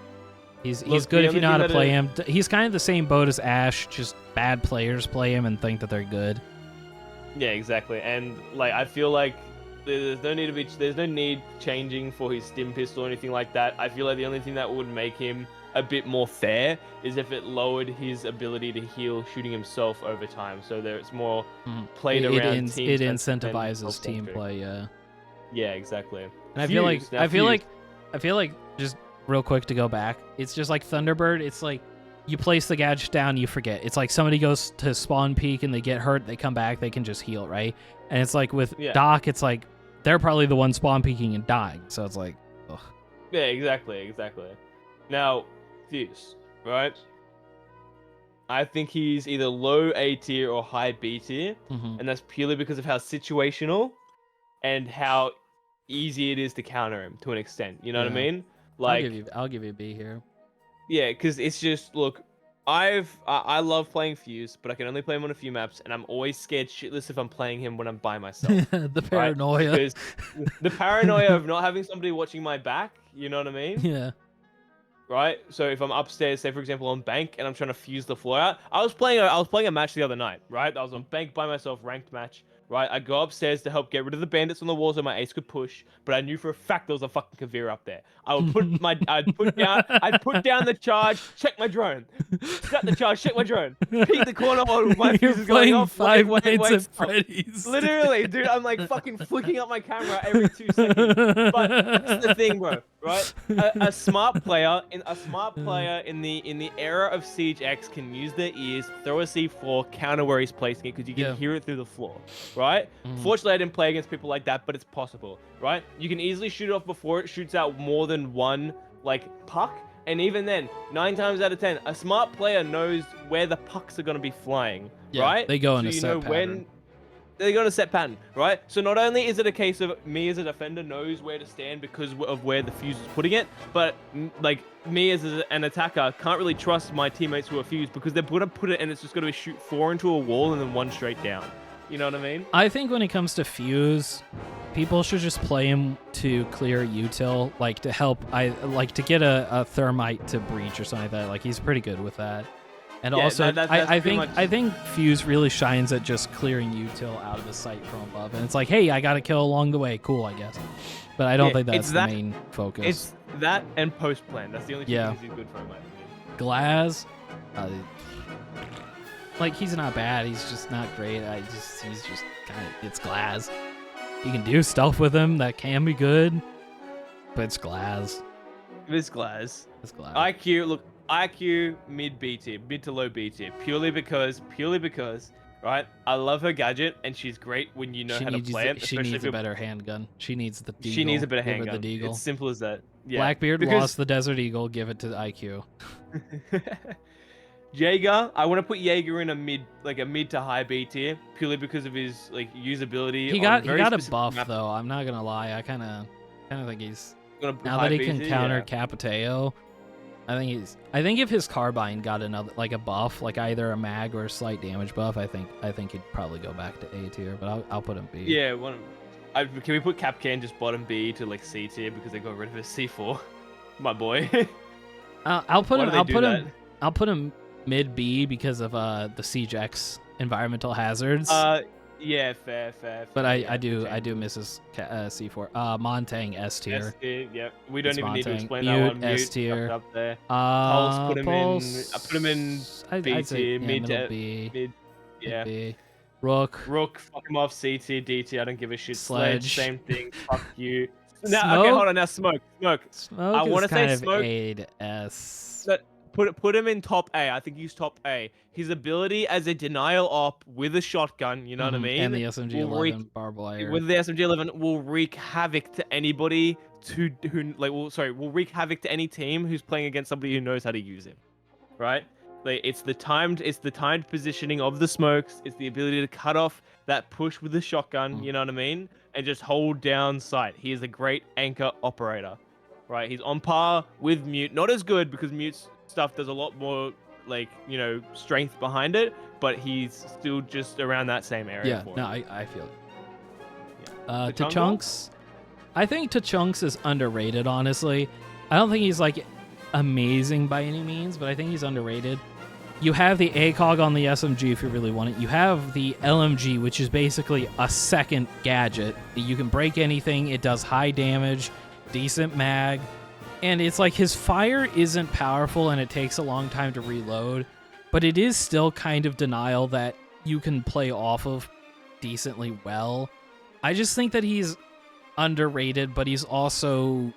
He's Look, good the if you only know how thing to that play is- him. He's kind of the same boat as Ash, just bad players play him and think that they're good. Yeah, exactly. And like I feel like there's no need changing for his stim pistol or anything like that. I feel like the only thing that would make him a bit more fair is if it lowered his ability to heal shooting himself over time. So there's more played around team. It sense than incentivizes team self-centric. play, yeah. Yeah, exactly. And I feel like Fuse, now I feel like just real quick to go back, it's just like Thunderbird, it's like you place the gadget down, you forget. It's like somebody goes to spawn peak and they get hurt, they come back, they can just heal, right? And it's like with Doc, it's like they're probably the one spawn peaking and dying. So it's like, ugh. Yeah, exactly. Now, Fuse, right? I think he's either low A tier or high B tier, and that's purely because of how situational and how easy it is to counter him to an extent. You know what I mean? Like, I'll give you a B here. Yeah, because it's just, look, I love playing Fuse, but I can only play him on a few maps, and I'm always scared shitless if I'm playing him when I'm by myself. The paranoia. Right? Because the paranoia of not having somebody watching my back, you know what I mean? Yeah. Right? So if I'm upstairs, say for example on bank, and I'm trying to fuse the floor out, I was playing a match the other night, right? I was on bank by myself, ranked match. Right, I go upstairs to help get rid of the bandits on the walls so my ace could push, but I knew for a fact there was a fucking Kavir up there. I'd put down the charge, check my drone, shut the charge, check my drone, peek the corner while my fuse is going off. Five Nights at Freddy's. Literally, dude, I'm like fucking flicking up my camera every 2 seconds. But that's the thing, bro. Right, a smart player in the era of Siege X can use their ears, throw a C4, counter where he's placing it because you can hear it through the floor. Right? Fortunately, I didn't play against people like that, but it's possible, right? You can easily shoot it off before it shoots out more than one, like, puck. And even then, 9 times out of 10, a smart player knows where the pucks are going to be flying, right? They go in a set pattern. They go in a set pattern, right? So not only is it a case of me as a defender knows where to stand because of where the fuse is putting it, but, like, me as an attacker can't really trust my teammates who are fused because they're going to put it and it's just going to shoot 4 into a wall and then 1 straight down. You know what I mean? I think when it comes to Fuse, people should just play him to clear util, like to help. To get a thermite to breach or something like that. Like he's pretty good with that. And also, I think Fuse really shines at just clearing util out of the sight from above. And it's like, hey, I got a kill along the way. Cool, I guess. But I don't think that's the main focus. It's that and post plan. That's the only two things he's good for, in my opinion. Glaz, like he's not bad. He's just not great. He's just kind of, it's Glaz. You can do stuff with him that can be good, but it's Glaz. It's Glaz. It's Glaz. IQ mid B tier, mid to low B tier, purely because, right? I love her gadget, and she's great when you know how to play it. She needs a better handgun. She needs the Deagle. She needs a better handgun. The Deagle. It's simple as that. Yeah. Blackbeard lost the Desert Eagle. Give it to the IQ. Jaeger, I want to put Jaeger in a mid to high B tier, purely because of his usability. He got a buff though. I'm not gonna lie. I kind of think he's now that he can counter Capiteo. I think if his carbine got another a buff, like either a mag or a slight damage buff, I think he'd probably go back to A tier. But I'll put him B. Yeah, can we put Capcan just bottom B to C tier because they got rid of his C4? My boy. I'll put him mid B because of the Siege X environmental hazards. Yeah, fair. But I do miss his C4. Montang S tier. S tier, yep. We don't even need to explain Mute, that one. S tier. Up there. Pulse, put him in B tier, mid B. Yeah. B. Rook, fuck him off. C tier, D tier. I don't give a shit. Sledge, same thing. Fuck you. Now, okay, hold on. Now, Smoke. I want to say Smoke. A to S. Put him in top A. I think he's top A. His ability as a denial op with a shotgun, you know what I mean? And the SMG-11 barbed wire. With the SMG-11 will wreak havoc to anybody will wreak havoc to any team who's playing against somebody who knows how to use him. Right? It's the timed positioning of the smokes. It's the ability to cut off that push with the shotgun, you know what I mean? And just hold down sight. He is a great anchor operator. Right? He's on par with Mute. Not as good because Mute's stuff there's a lot more strength behind it, but he's still just around that same area. I feel it. Tachunks, I think Tachunks is underrated, honestly. I don't think he's amazing by any means, but I think he's underrated. You have the ACOG on the SMG if you really want it. You have the LMG, which is basically a second gadget. You can break anything. It does high damage, decent mag. And it's like his fire isn't powerful and it takes a long time to reload, but it is still kind of denial that you can play off of decently well. I just think that he's underrated, but he's also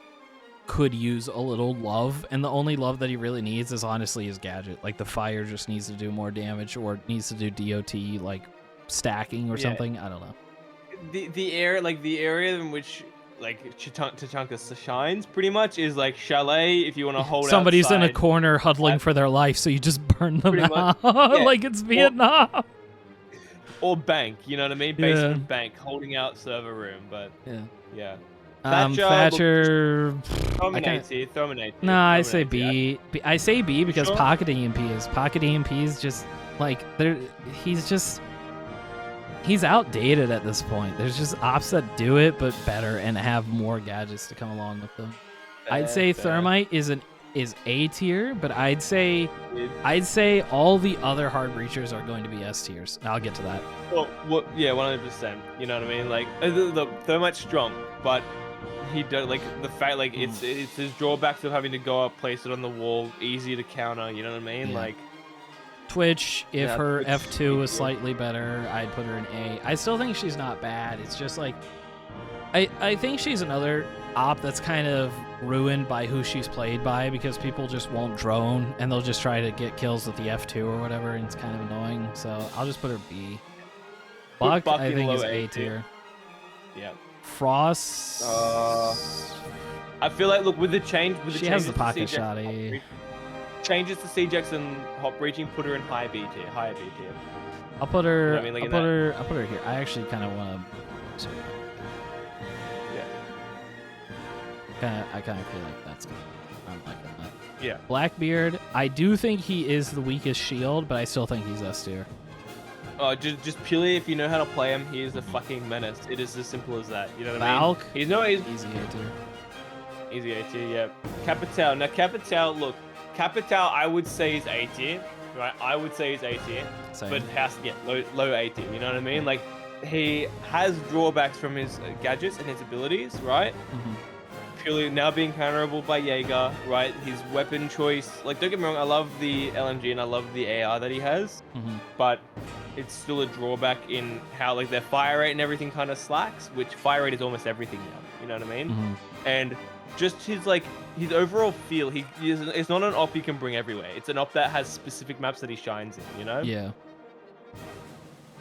could use a little love, and the only love that he really needs is honestly his gadget. Like the fire just needs to do more damage or needs to do DOT like stacking or something. I don't know. The area in which like Tachanka shines pretty much is like Chalet if you want to hold Somebody's outside. in a corner huddling for their life, so you just burn them Pretty out much, yeah. like it's Vietnam. Or bank, you know what I mean? Yeah. Basement bank, holding out server room, but yeah. Thatcher. Throw him an A tier. No, I say B. I say B because Sure? Pocket EMP is just like he's outdated at this point. There's just ops that do it but better and have more gadgets to come along with them. I'd say Thermite is A tier, but I'd say all the other hard breachers are going to be S tiers. I'll get to that. Well, yeah, 100%. You know what I mean? Like the Thermite's strong, but he does like the fact like it's his drawbacks of having to go up, place it on the wall, easy to counter. You know what I mean? Yeah. Like Twitch, if her Twitch F2 was is slightly better, I'd put her in A. I still think she's not bad. It's just like I think she's another op that's kind of ruined by who she's played by because people just won't drone and they'll just try to get kills with the F2 or whatever, and it's kind of annoying. So I'll just put her B. Buck I in think low is A A tier. Yeah. Frost. I feel like look with the change with the She has changes the pocket to CJ shotty. Changes to CJX and hop breaching, put her in higher B tier. I'll put her. You know what I mean? Like I'll put her here. I actually kind of want to. Yeah. I kind of feel like that's good. I'm liking that. Yeah. Blackbeard, I do think he is the weakest shield, but I still think he's S tier. Just purely if you know how to play him, he is a fucking menace. It is as simple as that. You know what Valk, I mean? He's easy A tier. easy A tier. Yeah. Capital. Now Capital, look, Capital I would say is A tier, right? I would say is A tier, Same. but has to get low A tier. You know what I mean? Like he has drawbacks from his gadgets and his abilities, right? Mhm. Purely now being counterable by Jaeger, right? His weapon choice, like don't get me wrong, I love the LMG and I love the AR that he has, Mhm. but it's still a drawback in how like their fire rate and everything kind of slacks, which fire rate is almost everything now. You know what I mean? Mhm. And just his overall feel, it's not an op you can bring everywhere. It's an op that has specific maps that he shines in. You know? Yeah.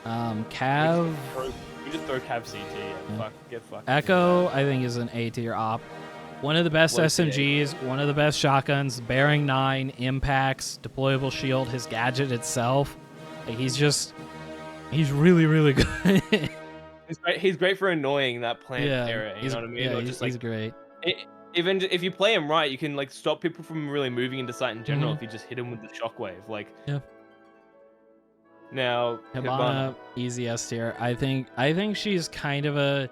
Cav. You just throw Cav CT. Yeah. Get fucked. Echo, I think, is an A tier op. One of the best What is it? SMGs, one of the best shotguns, bearing 9, impacts, deployable shield, his gadget itself. Like, he's really, really good. He's great for annoying that plant yeah, area. You know what I mean? Yeah, Or he's, just, like, he's great. Even if you play him right, you can like stop people from really moving into sight in general Mhm. if you just hit him with the shockwave. Like, Yeah. Now, Hibana, easy S tier. I think she's kind of a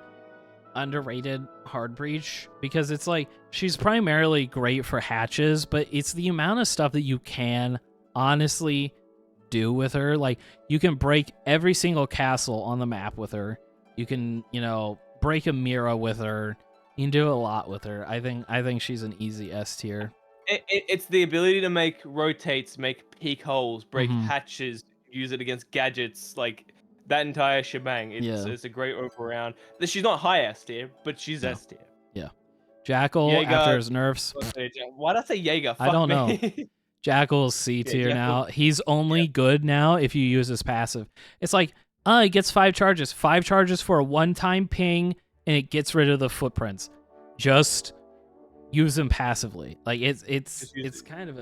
underrated hard breach because it's like she's primarily great for hatches, but it's the amount of stuff that you can honestly do with her. Like you can break every single castle on the map with her. You can, break a Mira with her. You can do a lot with her. I think she's an easy S tier. It's the ability to make rotates, make peak holes, break Mhm. hatches, use it against gadgets, like that entire shebang. It's a great overround. She's not high S tier, but she's No. S tier. Jackal, Jaeger- after his nerfs, Why'd I say Jaeger? I don't know. know. Jackal's C tier Jackal- now. He's only good now if you use his passive. It's like, he gets 5 charges. 5 charges for a one-time ping, and it gets rid of the footprints. Just use him passively. Like it's kind of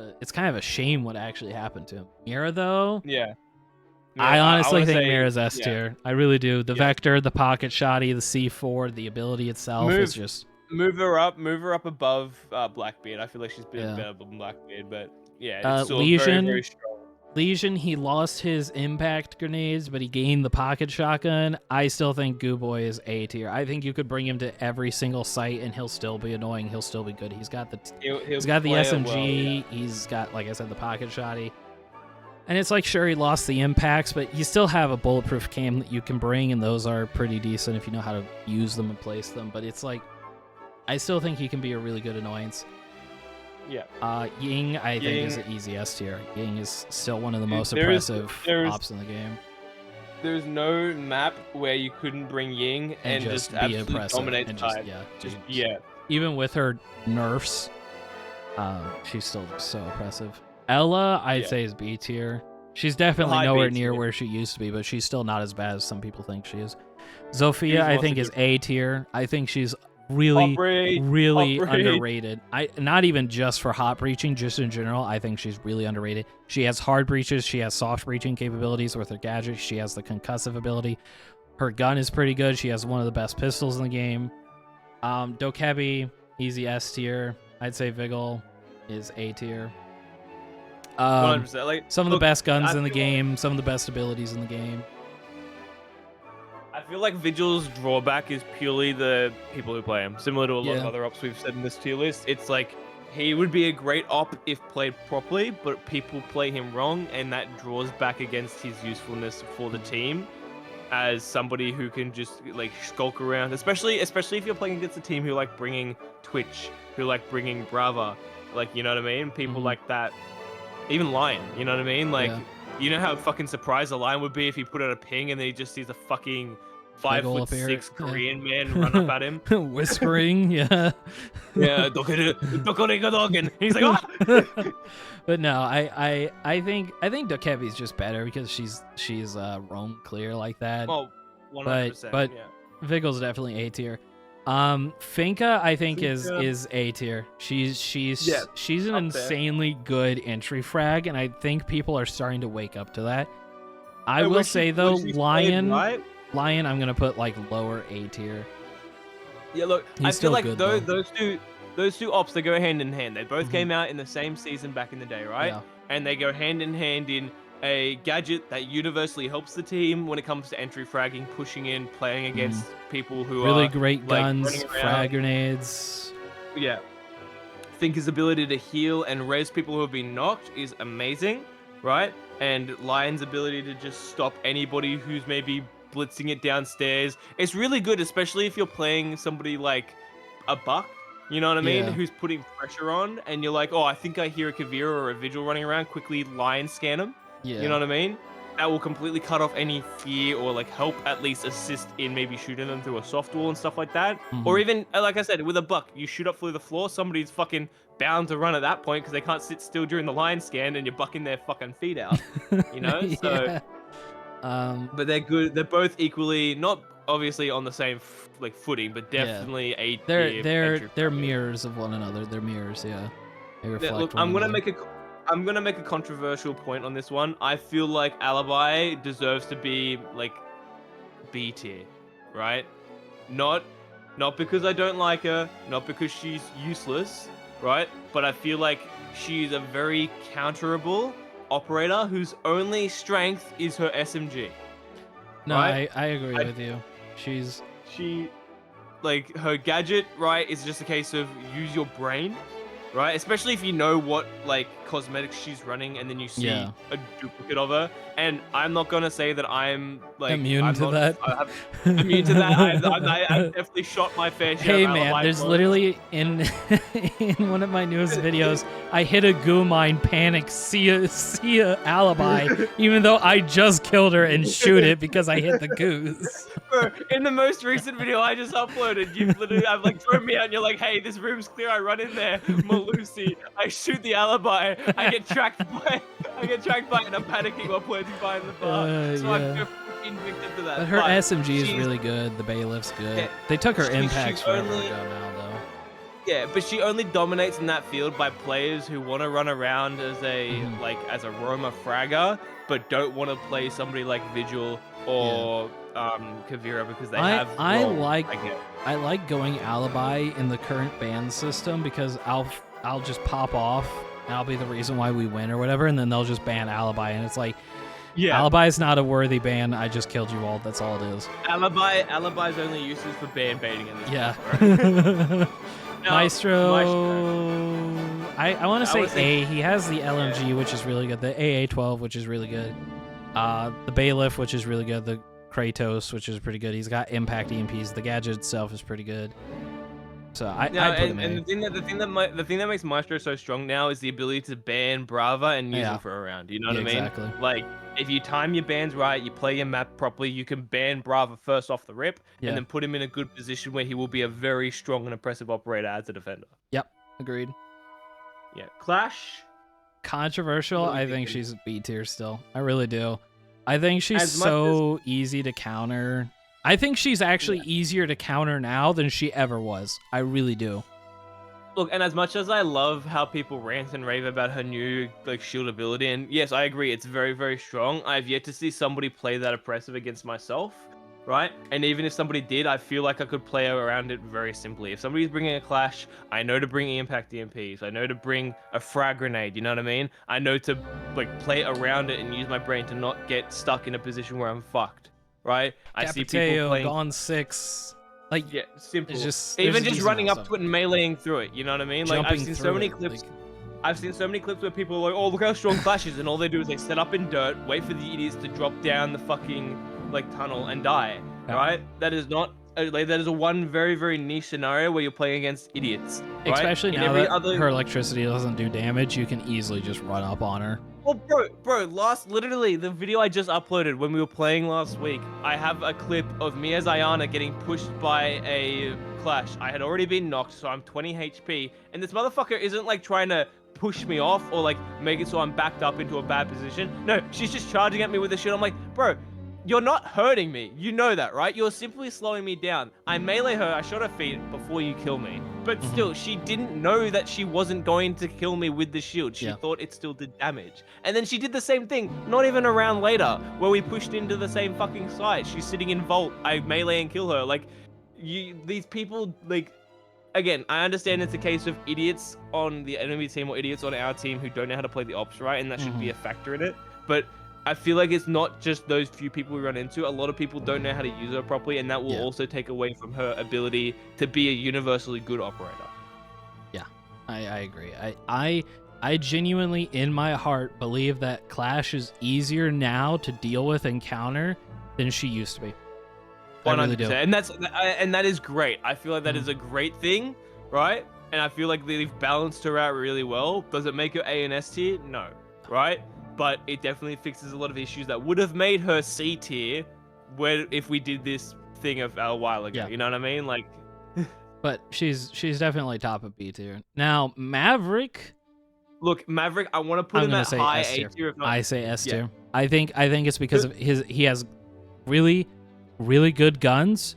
a shame what actually happened to him. Mira though, Yeah. I honestly would think say- Mira's S yeah. tier. I really do. The Yeah. vector, the pocket shotty, the C4, the ability itself is just Move her up above Blackbeard. I feel like she's Yeah. better than Blackbeard, but yeah, it's still Legion- very, very strong. Legion. He lost his impact grenades, but he gained the pocket shotgun. I still think Goo Boy is A tier. I think you could bring him to every single site and he'll still be annoying. He'll still be good. He's got the He's got the play it SMG. well, yeah. He's got, like I said, the pocket shotty. And it's like, sure, he lost the impacts, but you still have a bulletproof cam that you can bring, and those are pretty decent if you know how to use them and place them. But it's like, I still think he can be a really good annoyance. Ying, I think, is Ying- an easy S tier. Ying is still one of the Dude, most there's- oppressive there's- ops in the game. There's no map where you couldn't bring Ying and just be absolutely oppressive dominate and side. just Yeah. even with her nerfs, she's still so oppressive. Ella, I'd Yeah. say, is B tier. She's definitely High nowhere B near tier. where she used to be, but she's still not as bad as some people think she is. She's Zofia, I lost think, a is good- A tier. I think she's really, Operate, really operate. underrated. Not even just for hot breaching, just in general. I think she's really underrated. She has hard breaches. She has soft breaching capabilities with her gadget. She has the concussive ability. Her gun is pretty good. She has one of the best pistols in the game. Dokebi, easy S tier. I'd say Vigil is A tier. 100%. Like Some of the look, best guns I in the feel game. Some of the best abilities in the game. I feel like Vigil's drawback is purely the people who play him. Similar to a lot of Yeah. other ops we've said in this tier list. It's like he would be a great op if played properly, but people play him wrong, and that draws back against his usefulness for the team as somebody who can just like skulk around, especially if you're playing against a team who like bringing Twitch, who like bringing Brava, like, you know what I mean? People Mhm. like that. Even Lion, you know what I mean? Like, Yeah. you know how fucking surprised a Lion would be if he put out a ping and then he just sees a fucking 5'6" appear, yeah. Korean man run up at him. Whispering, yeah. Yeah, and he's like, ah! But no, I think Dokebi's just better because she's roam clear like that. Well, 100%. but yeah. Vigil's definitely A tier. Finka, I think Finka. is A tier. She's Yeah, she's an up there. insanely good entry frag, and I think people are starting to wake up to that. I When will she- say when though, she's played Lion, right- I'm gonna put like lower A tier. Yeah, look, He's I still feel like good, those two ops, they go hand in hand. They both came out in the same season back in the day, right? Yeah. And they go hand in hand in a gadget that universally helps the team when it comes to entry fragging, pushing in, playing against people who Really are great like, guns, running around. frag grenades. Yeah. Finker's ability to heal and res people who have been knocked is amazing, right? And Lion's ability to just stop anybody who's maybe blitzing it downstairs. It's really good, especially if you're playing somebody like a Buck, you know what I mean? Yeah. Who's putting pressure on, and you're like, oh, I think I hear a Kavira or a Vigil running around, quickly Lion scan them. Yeah. You know what I mean? That will completely cut off any fear or like help at least assist in maybe shooting them through a soft wall and stuff like that. Or Mhm. even, like I said, with a Buck, you shoot up through the floor, somebody's fucking bound to run at that point because they can't sit still during the line scan and you're bucking their fucking feet out. You know? So, Yeah. but they're good. They're both equally, not obviously on the same like footing, but Yeah. definitely a they're tier they're entry they're bracket. mirrors of one another. They're mirrors, yeah. They Yeah, reflect look, one I'm gonna another. make a controversial point on this one. I feel like Alibi deserves to be like B tier, right? Not because I don't like her, not because she's useless, right? But I feel like she's a very counterable operator whose only strength is her SMG. No, right? I agree I- with you. She's She, like, her gadget, right, is just a case of use your brain, right? Especially if you know what, like, cosmetics she's running and then you see Yeah. a duplicate of her. And I'm not gonna say that I'm, like, Immune I'm to not- that. I have immune to that. I've definitely shot my fair share Hey of man, Alibi there's blows. literally in in one of my newest videos, I hit a goo mine, panic, see a alibi, even though I just killed her and shoot it because I hit the goose. Bro, in the most recent video I just uploaded, you've literally, I've like thrown me out and you're like, hey, this room's clear, I run in there, Malusi, I shoot the alibi, I get tracked by and I'm panicking while pointing behind the bar. So yeah. I'm fucking victim to that. But her But SMG is she's- really good. The bailiff's good. Yeah, They took her she's impacts forever only- ago now, though. Yeah, but she only dominates in that field by players who want to run around as a Mhm. like as a roamer fragger, but don't want to play somebody like Vigil or Kavira because they have. I roam, like I get. I like going alibi in the current ban system because I'll just pop off and I'll be the reason why we win or whatever, and then they'll just ban alibi, and it's like Yeah, alibi is not a worthy ban. I just killed you all. That's all it is. Alibi's only uses for ban baiting in this. Yeah. Bro. Now, Maestro. I want to I say would say- A. He has the LMG, which is really good. The AA-12, which is really good. The Bailiff, which is really good. The Kratos, which is pretty good. He's got impact EMPs. The gadget itself is pretty good. So I No, put him and A. the thing that makes Maestro so strong now is the ability to ban Brava and use Yeah. him for a round. You know Yeah, what I mean? exactly. Like if you time your bans right, you play your map properly, you can ban Brava first off the rip, Yeah. and then put him in a good position where he will be a very strong and oppressive operator as a defender. Yep, agreed. Yeah, Clash. Controversial. What are we I think thinking? she's B tier still. I really do. I think she's As much as- so easy to counter. I think she's actually easier to counter now than she ever was. I really do. Look, and as much as I love how people rant and rave about her new like shield ability, and yes, I agree, it's very, very strong. I've yet to see somebody play that oppressive against myself, right? And even if somebody did, I feel like I could play around it very simply. If somebody's bringing a Clash, I know to bring impact EMPs. I know to bring a frag grenade. You know what I mean? I know to like play around it and use my brain to not get stuck in a position where I'm fucked, right? I see people Capiteo, playing. Gone 6. Like, Yeah, simple. just- Even there's a just decent running amount up of to it and meleeing through it. You know what I mean? Like I've jumping seen so through many it, clips. like- I've seen so many clips where people are like, "Oh, look how strong Clash is," and all they do is they set up in dirt, wait for the idiots to drop down the fucking like tunnel and die. Yeah. Right? That is not like that is a one very, very niche scenario where you're playing against idiots. Right? Especially In now every that other... her electricity doesn't do damage, you can easily just run up on her. Well, bro, literally, the video I just uploaded when we were playing last week, I have a clip of me as Ayana getting pushed by a Clash. I had already been knocked, so I'm 20 HP, and this motherfucker isn't, like, trying to push me off or, like, make it so I'm backed up into a bad position. No, she's just charging at me with the shit. I'm like, bro, you're not hurting me. You know that, right? You're simply slowing me down. I melee her, I shot her feet before you kill me. But still, she didn't know that she wasn't going to kill me with the shield. She Yeah. thought it still did damage. And then she did the same thing, not even a round later, where we pushed into the same fucking site. She's sitting in vault. I melee and kill her. Like, these people, like, again, I understand it's a case of idiots on the enemy team or idiots on our team who don't know how to play the ops right, and that should be a factor in it. But I feel like it's not just those few people we run into. A lot of people don't know how to use her properly, and that will also take away from her ability to be a universally good operator. Yeah, I agree. I genuinely, in my heart, believe that Clash is easier now to deal with and counter than she used to be. I really do. And that is great. I feel like that is a great thing, right? And I feel like they've balanced her out really well. Does it make her A and S tier? No, right? But it definitely fixes a lot of issues that would have made her C tier where if we did this thing a while ago. Yeah. You know what I mean? Like, But she's definitely top of B tier. Now, Maverick, look, Maverick, I want to put I'm him gonna at say high S A tier. tier. If not, I say S Yeah. tier. I think it's because of he has really good guns.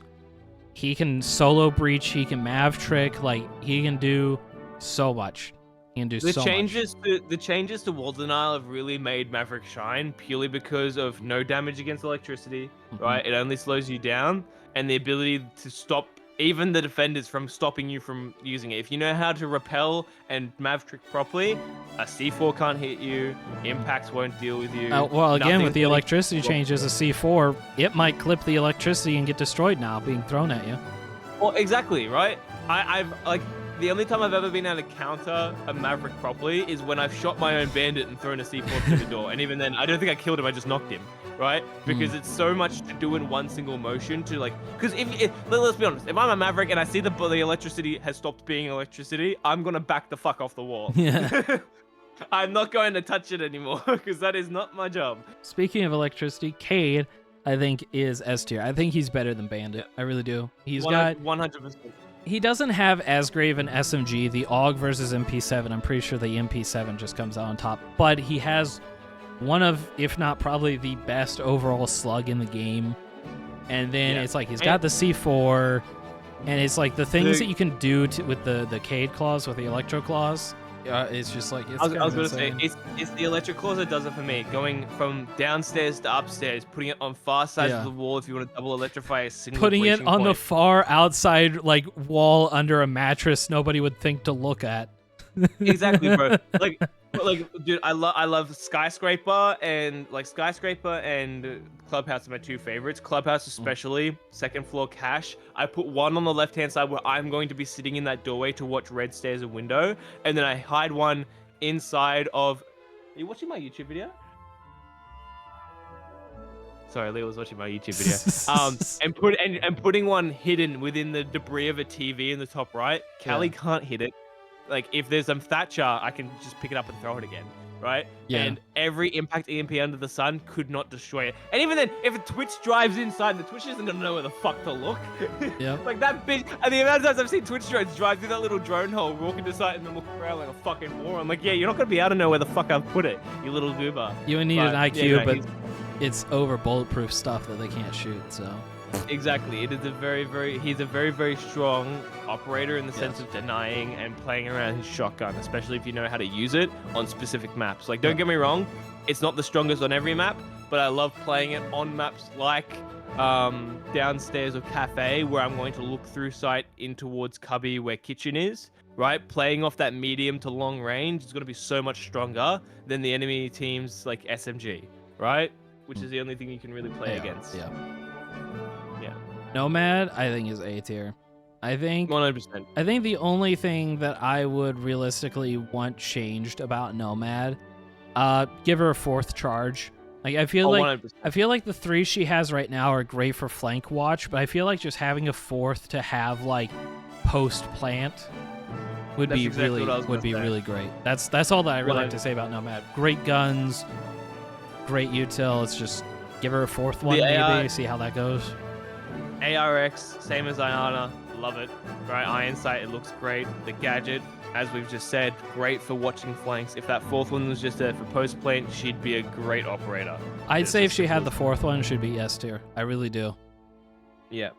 He can solo breach, he can Mav trick, like he can do so much. He can do the so changes to wall denial have really made Maverick shine purely because of no damage against electricity, much. right? It only slows you down, and the ability to stop even the defenders from stopping you from using it. If you know how to repel and Mav trick properly, a C4 can't hit you, impacts won't deal with you. Well, again, nothing's with the gonna- electricity changes, a C4, it might clip the electricity and get destroyed now, being thrown at you. Well, exactly, right? I've like the only time I've ever been able to counter a Maverick properly is when I've shot my own bandit and thrown a C4 through the door. And even then, I don't think I killed him. I just knocked him, right? Because it's so much to do in one single motion to like. Because let's be honest, if I'm a Maverick and I see the electricity has stopped being electricity, I'm gonna back the fuck off the wall. Yeah. I'm not going to touch it anymore because that is not my job. Speaking of electricity, Cade, I think, is S tier. I think he's better than Bandit. I really do. He's got 100%. He doesn't have as grave an SMG. The AUG versus MP7, I'm pretty sure the MP7 just comes out on top. But he has one of, if not probably the best overall slug in the game. And then it's like he's got the C4, and it's like the things that you can do with the Cade claws, with the Electro claws. It's just like it's I was going gonna say it's the electric claws that does it for me. Going from downstairs to upstairs, putting it on far sides of the wall if you want to double electrify a single. Putting it breaching on the point. far outside like wall under a mattress nobody would think to look at. Exactly, bro. Like, dude, I love Skyscraper and Clubhouse are my two favorites. Clubhouse especially, second floor cache. I put one on the left hand side where I'm going to be sitting in that doorway to watch red stairs a window, and then I hide one inside of. Are you watching my YouTube video? Sorry, Leo was watching my YouTube video. And putting one hidden within the debris of a TV in the top right. Callie can't hit it. Like if there's a Thatcher, I can just pick it up and throw it again, right? Yeah. And every impact EMP under the sun could not destroy it. And even then, if a Twitch drives inside, the Twitch isn't gonna know where the fuck to look. Yeah. Like that bitch. And the amount of times I've seen Twitch drones drive through that little drone hole, walk into sight, and then look around like a fucking moron. I'm like, yeah, you're not gonna be able to know where the fuck I've put it, you little goober. You would need But, an IQ, yeah, no, but he's- it's over bulletproof stuff that they can't shoot. So Exactly. It is he's a very, very strong operator in the sense of denying and playing around his shotgun, especially if you know how to use it on specific maps. Like, don't get me wrong, it's not the strongest on every map, but I love playing it on maps like downstairs of Cafe, where I'm going to look through sight in towards Cubby where Kitchen is, right? Playing off that medium to long range is going to be so much stronger than the enemy team's like SMG, right? Which is the only thing you can really play against. Yeah. Yeah. Nomad, I think, is A tier. I think 100%. I think the only thing that I would realistically want changed about Nomad, give her a 4th charge. Like I feel like 100%. I feel like the 3 she has right now are great for flank watch, but I feel like just having a 4th to have like post plant would That's be exactly what I was gonna say. really great. That's all that I really have to say about Nomad. Great guns, great util. It's just give her a 4th one maybe, see how that goes. ARX, same as Ayana, love it. Right, Iron Sight, it looks great. The gadget, as we've just said, great for watching flanks. If that 4th one was just there for post plant, she'd be a great operator. I'd It's say if just she had the simple. 4th one, she'd be S tier. I really do. Yeah.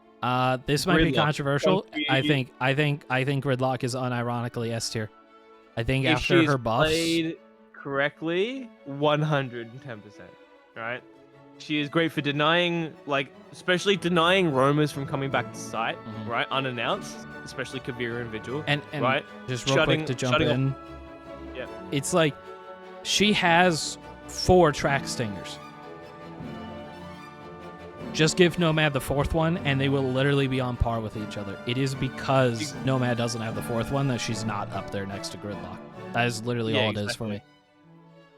This might be Gridlock. controversial. I Don't think Gridlock is unironically S tier. I think If after she's her buffs, played correctly, 110%. Right? She is great for denying, like, especially denying roamers from coming back to site, Mhm. right? Unannounced, especially Kavira and Vigil. and right? just real Shutting- quick to jump shutting off- in. Yeah. It's like she has 4 track stingers. Just give Nomad the 4th one, and they will literally be on par with each other. It is because Nomad doesn't have the 4th one that she's not up there next to Gridlock. That is literally Yeah, all it is for me.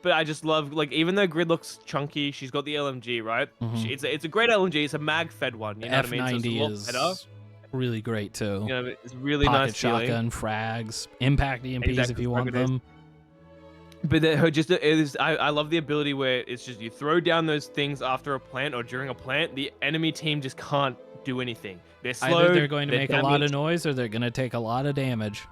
But I just love, like, even though Gridlock's chunky, she's got the LMG, right? Mhm. It's a great LMG. It's a mag-fed one. You know what I mean? So it's a F90 lot is better. really great too. You know, it's really Pocket nice feeling. shotgun, frags, impact EMPs if Exactly, you want frag grenades. them. But her just it is. I love the ability where it's just you throw down those things after a plant or during a plant. The enemy team just can't do anything. They're slow. Either they're going to make a lot of damaged. noise or they're going to take a lot of damage.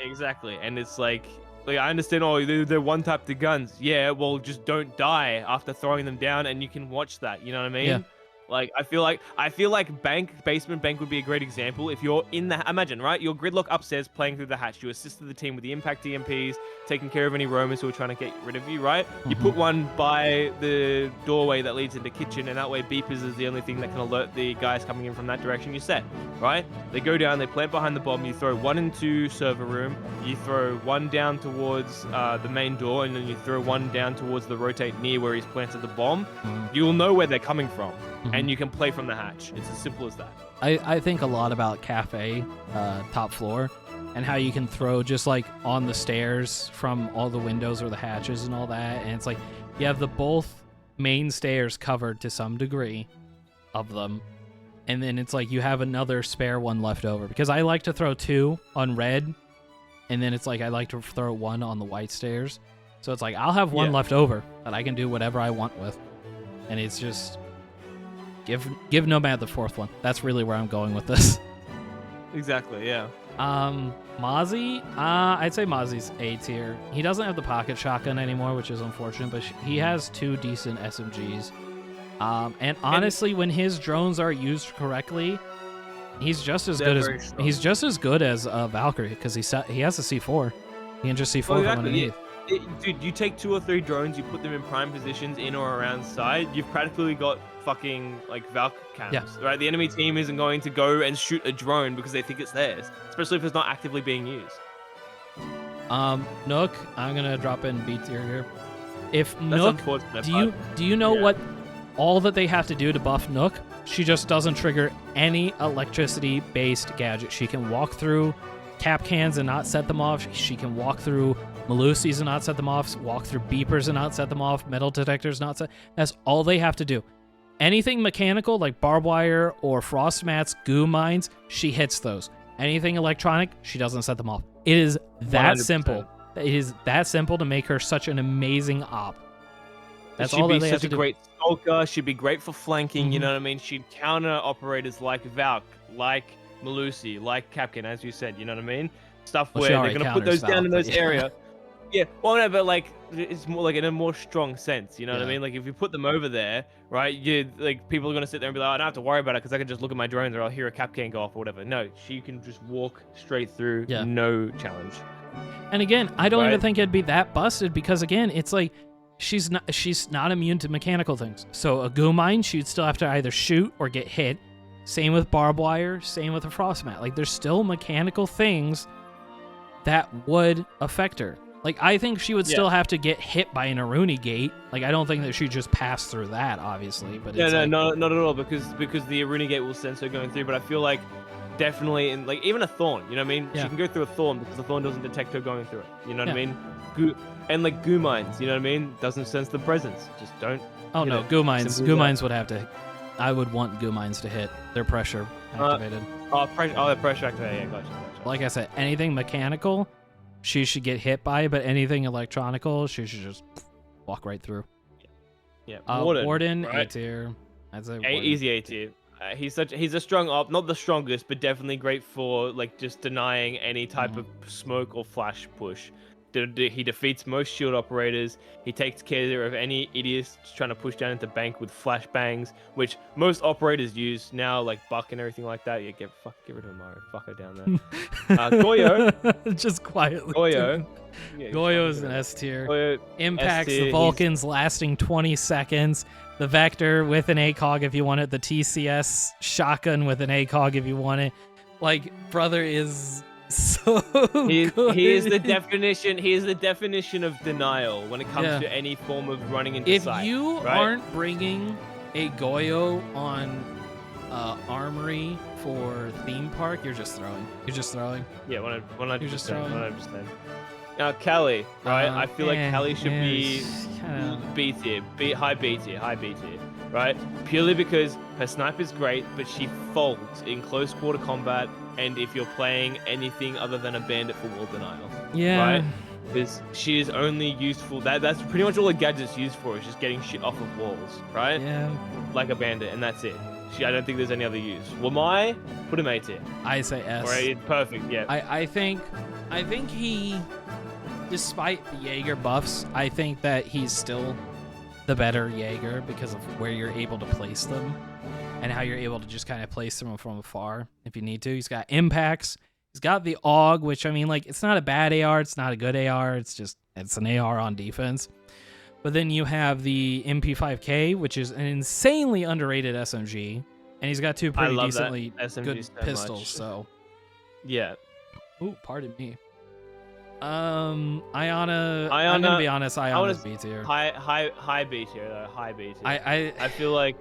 Exactly, and it's like I understand. Oh, they're one type to guns. Yeah, well, just don't die after throwing them down, and you can watch that. You know what I mean? Yeah. Like I feel like basement bank would be a great example. If you're in the imagine right, you're Gridlock upstairs playing through the hatch. You assisted the team with the impact EMPs, taking care of any roamers who are trying to get rid of you. Right? You Mhm. put one by the doorway that leads into kitchen, and that way beepers is the only thing that can alert the guys coming in from that direction. You set right. They go down. They plant behind the bomb. You throw one into server room. You throw one down towards the main door, and then you throw one down towards the rotate near where he's planted the bomb. Mhm. You'll know where they're coming from, Mhm. and you can play from the hatch. It's as simple as that. I think a lot about Cafe, top floor, and how you can throw just like on the stairs from all the windows or the hatches and all that. And it's like you have the both main stairs covered to some degree of them. And then it's like you have another spare one left over. Because I like to throw 2 on red, and then it's like I like to throw 1 on the white stairs. So it's like I'll have 1 Yeah. left over that I can do whatever I want with. And it's just give Nomad the 4th one. That's really where I'm going with this. Exactly. Yeah. Mozzie, I'd say Mozzie's A tier. He doesn't have the pocket shotgun anymore, which is unfortunate, but he has 2 decent SMGs. And honestly, when his drones are used correctly, he's just as They're good as very strong. he's just as good as Valkyrie because he has a C4. He can just C4 Well, from exactly, underneath. Dude, you take 2 or 3 drones, you put them in prime positions in or around side, you've practically got fucking like Valk cams, Yeah. right? The enemy team isn't going to go and shoot a drone because they think it's theirs, especially if it's not actively being used. Nook, I'm gonna drop in B tier here. If That's Nook, unfortunate. do you know yeah. what all that they have to do to buff Nook? She just doesn't trigger any electricity-based gadget. She can walk through cap cans and not set them off. She can walk through Malusis and not set them off. Walk through beepers and not set them off. Metal detectors not set. That's all they have to do. anything mechanical like barbed wire or frost mats, goo mines, she hits those. Anything electronic, she doesn't set them off. It is that 100%. simple. It is that simple to make her such an amazing op. That's she'd all be that they have such to a do. great stalker. She'd be great for flanking. You Mhm. know what I mean? She'd counter operators like Valk, like Malusi, like Kapkan, as you said. You know what I mean? Stuff Well, where she they're already gonna put those counters down in Valk, those but yeah. area. Yeah, well, no, but like it's more like in a more strong sense. You know what I Yeah. mean? Like if you put them over there, right? You like people are gonna sit there and be like, I don't have to worry about it because I can just look at my drones or I'll hear a Kapkan go off or whatever. No, she can just walk straight through, Yeah. no challenge. And again, I don't even Right. think it'd be that busted because again, it's like she's not immune to mechanical things. So a goo mine, she'd still have to either shoot or get hit. Same with barbed wire, same with a frost mat. Like there's still mechanical things that would affect her. Like I think she would Yeah. still have to get hit by an Aruni gate. Like I don't think that she'd just pass through that, obviously. But it's No, like, not at all because the Aruna Gate will sense her going through. But I feel like definitely in like even a Thorn, you know what I mean? Yeah. She can go through a Thorn because the Thorn doesn't detect her going through it. You know what I Yeah. mean? And like goo mines, you know what I mean? Doesn't sense the presence. Just don't. oh you no, know, goo mines. simple Goo as that. mines would have to. I would want goo mines to hit. Their pressure activated. The pressure activated. Yeah, gotcha. Like I said, anything mechanical, she should get hit by, but anything electronical, she should just walk right through. Yeah, Warden, A right? tier. I'd say A, Warden. easy A tier. He's a strong op, not the strongest, but definitely great for like just denying any type Mhm. of smoke or flash push. He defeats most shield operators. He takes care of any idiots trying to push down into bank with flashbangs, which most operators use now, like Buck and everything like that. Yeah, get rid of Mario. Fuck her down there. Goyo. just quietly. Goyo. Yeah, Goyo is fucking an hell. S tier. Goyo, Impacts S tier, the he's- Vulcans lasting 20 seconds. The Vector with an ACOG if you want it. The TCS shotgun with an ACOG if you want it. Like, brother is so good. He is the definition. He is the definition of denial when it comes Yeah. to any form of running into If sight. you right? aren't bringing a Goyo on Armory for theme park, you're just throwing. You're just throwing. Yeah, 100%. You're just throwing. 100%. Now, Kelly, right? I feel like Kelly should be kinda, B tier, high B tier, right? Purely because her snipe is great, but she folds in close quarter combat, and if you're playing anything other than a bandit for wall denial, yeah. right? Because she is only useful. That's pretty much all the gadget's used for is just getting shit off of walls, right? Yeah. Like a bandit, and that's it. I don't think there's any other use. Lamai, put him A tier. I say S. Right, perfect. Yeah. I think he, despite the Jaeger buffs, I think that he's still the better Jaeger because of where you're able to place them and how you're able to just kind of place them from afar if you need to. He's got impacts. He's got the AUG, which I mean, like, it's not a bad AR. It's not a good AR. It's an AR on defense. But then you have the MP5K, which is an insanely underrated SMG. And he's got two pretty love that decently SMG good so pistols, much. so... Yeah. Ooh, pardon me. Iana, I'm Iana- gonna be honest, Iana's wanna- B tier. High B tier though. High B tier. I feel like,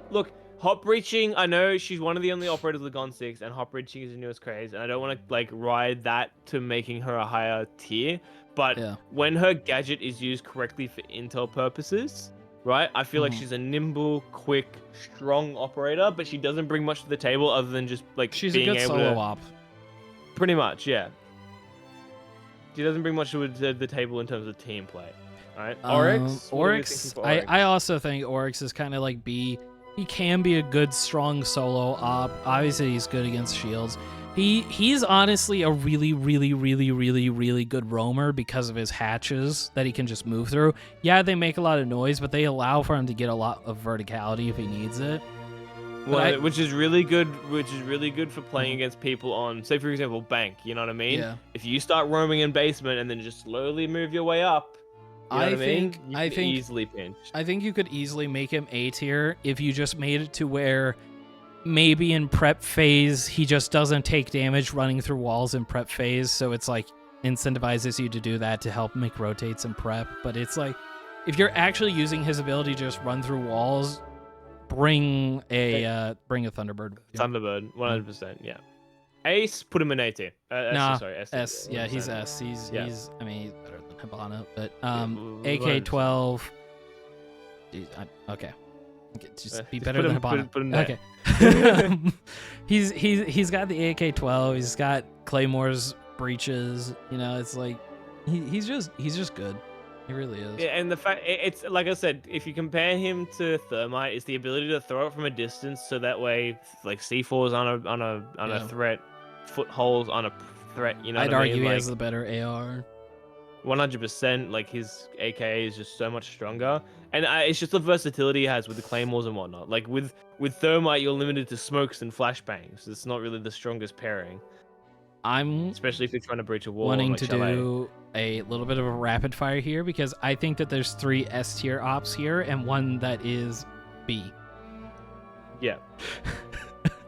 look, hop breaching. I know she's one of the only operators with Gone 6, and hop breaching is the newest craze, and I don't want to like ride that to making her a higher tier. But Yeah. when her gadget is used correctly for intel purposes, right? I feel like Mhm. she's a nimble, quick, strong operator, but she doesn't bring much to the table other than just like she's a being good able solo to. op. Pretty much, yeah. She doesn't bring much to the table in terms of team play. Alright. Oryx? What are you thinking Oryx, for Oryx? I also think Oryx is kind of like B. He can be a good, strong solo op. Obviously, he's good against shields. He's honestly a really, really, really, really, really good roamer because of his hatches that he can just move through. Yeah, they make a lot of noise, but they allow for him to get a lot of verticality if he needs it. Well, I- which is really good. Which is really good for playing against people on, say, for example, bank. You know what I mean? Yeah. If you start roaming in basement and then just slowly move your way up, you know I what I mean? think- You I can think- easily pinch. I think you could easily make him A tier if you just made it to where maybe in prep phase he just doesn't take damage running through walls in prep phase, so it's like incentivizes you to do that to help make rotates in prep. But it's like if you're actually using his ability to just run through walls, bring a Thunderbird. Thunderbird, 100%. Yeah. Ace, put him in A tier. Nah, sorry, S. S. Yeah, he's 100%. S. He's Yeah. he's I mean he's better than Hibana, but Yeah, AK-12. Okay. Okay, just be Just better put than him- a bonnet. put him there. Okay. he's got the AK-12. He's got Claymore's breeches. You know, it's like he's just good. He really is. Yeah, and the fact it's like I said, if you compare him to Thermite, it's the ability to throw it from a distance, so that way, like C4s on Yeah. a threat, footholes on a threat. You know, I'd what I argue mean? he Like, has the better AR. 100%. Like his AKA is just so much stronger, and it's just the versatility he has with the claymores and whatnot. Like with Thermite, you're limited to smokes and flashbangs. It's not really the strongest pairing, I'm especially if you're trying to breach a wall. wanting like to Chalet. do a little bit of a rapid fire here because I think that there's 3 S tier ops here and one that is B. Yeah.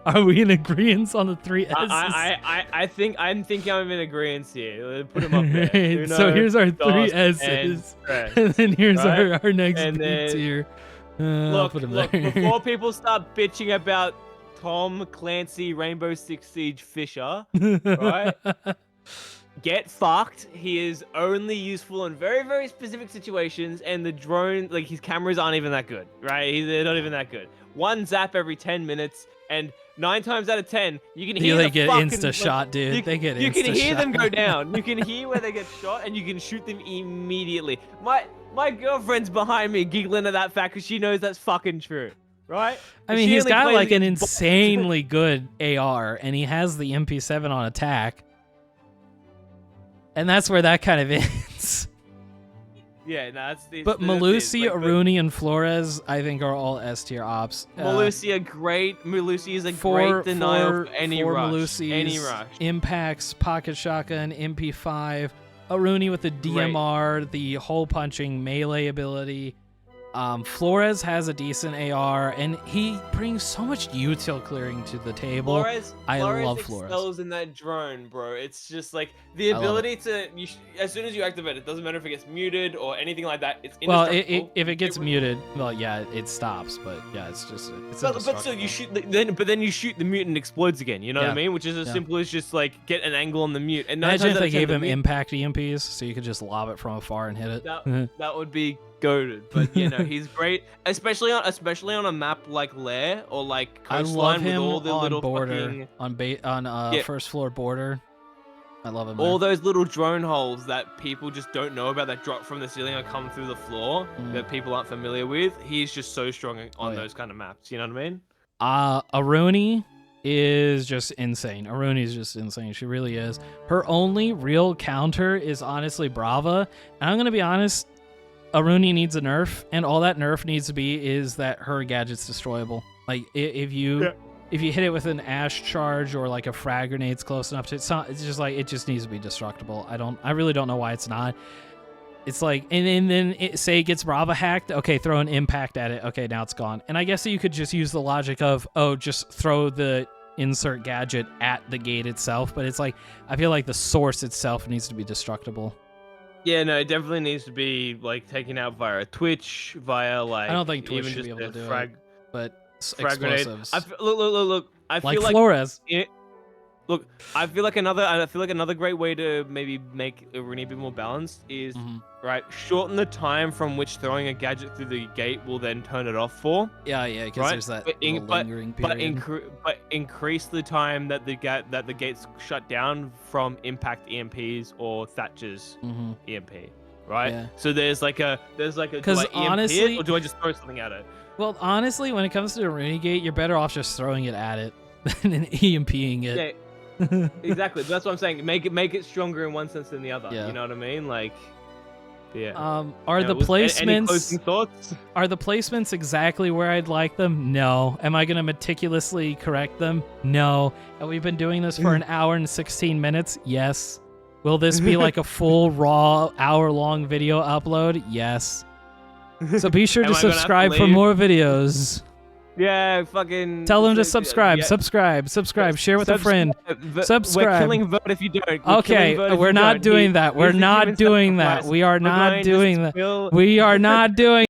Are we in agreement on the 3 S's? I think I'm in agreement here. Put him up there. Right, so here's our 3 DOS, S's, and Stress. and then here's right? our next And B then- tier. I'll put him Look, there. before people start bitching about Tom Clancy Rainbow Six Siege Fisher, right? Get fucked. He is only useful in very, very specific situations, and the drone, like his cameras aren't even that good, right? They're not even that good. One zap every 10 minutes, and 9 times out of 10, you can hear They the get fucking, insta like, shot, dude. You, They get you can insta hear them shot. go down. You can hear where they get shot, and you can shoot them immediately. My girlfriend's behind me giggling at that fact because she knows that's fucking true, right? I mean, She he's only got plays like an against bots. insanely good AR, and he has the MP7 on attack. And that's where that kind of ends. Yeah, no, that's the. But Malusi, Aruni, and Flores, I think, are all S tier ops. Malusi is a great denial for any rush. Malusi's, Any rush. Impacts, Pocket Shotgun, MP5, Aruni with the DMR, the hole punching melee ability. Flores has a decent AR, and he brings so much util clearing to the table. Flores love Flores. excels in that drone, bro. It's just like the love ability to. As soon as you activate it, doesn't matter if it gets muted or anything like that. It's Well, indestructible. if it gets would- muted, well, yeah, it stops. But yeah, it's just it's But still, you shoot. Then you shoot the mute and it explodes again. You know what I Yeah. mean? Which is as Yeah. simple as just like get an angle on the mute. And 9 Imagine times if out they of 10, gave the him mute- impact EMPs, so you could just lob it from afar and hit it. That would be goated. But you know, he's great, especially on a map like Lair or like I love Coastline with him all the on little border, fucking on Yeah. first floor border. I love him. all there. those little drone holes that people just don't know about that drop from the ceiling or come through the floor that people aren't familiar with. He's just so strong on yeah. those kind of maps. You know what I mean? Aruni is just insane. Aruni is just insane. She really is. Her only real counter is honestly Brava. And I'm gonna be honest, Aruni needs a nerf, and all that nerf needs to be is that her gadget's destroyable. Like if you hit it with an ash charge or like a frag grenade's close enough to it's just like it just needs to be destructible. I really don't know why it's not. It's like, and then say it gets Brava hacked. Okay, throw an impact at it. Okay, now it's gone. And I guess that you could just use the logic of, oh, just throw the insert gadget at the gate itself. But it's like, I feel like the source itself needs to be destructible. Yeah, no, it definitely needs to be like taken out via a Twitch, via like. I don't think Twitch even should be just able to a do frag, it. But frag grenade. explosives. Look. I Like feel like Flores. Look, I feel like another great way to maybe make Aruni a bit more balanced is right, shorten the time from which throwing a gadget through the gate will then turn it off for. Yeah, because Right, there's that but little lingering period. But increase the time that the gate's shut down from impact EMPs or Thatcher's EMP. Right. Yeah. So there's like a do 'Cause I EMP honestly- it or do I just throw something at it? Well, honestly, when it comes to the Aruni gate, you're better off just throwing it at it than EMPing it. Yeah. Exactly. That's what I'm saying. Make it stronger in one sense than the other. Yeah. You know what I mean? Like, yeah. Are You the know, any closing placements thoughts? are the placements exactly where I'd like them? No. Am I gonna meticulously correct them? No. Have we been doing this for an hour and 16 minutes? Yes. Will this be like a full raw hour-long video upload? Yes. So be sure Am to I gonna have to subscribe for leave? more videos. Yeah, fucking. Tell them to yeah, subscribe. yeah. Subscribe. Share with a friend. Subscribe. We're killing Vert if you don't. Okay, we're not doing that. We're not doing that. We are not doing that. We are not doing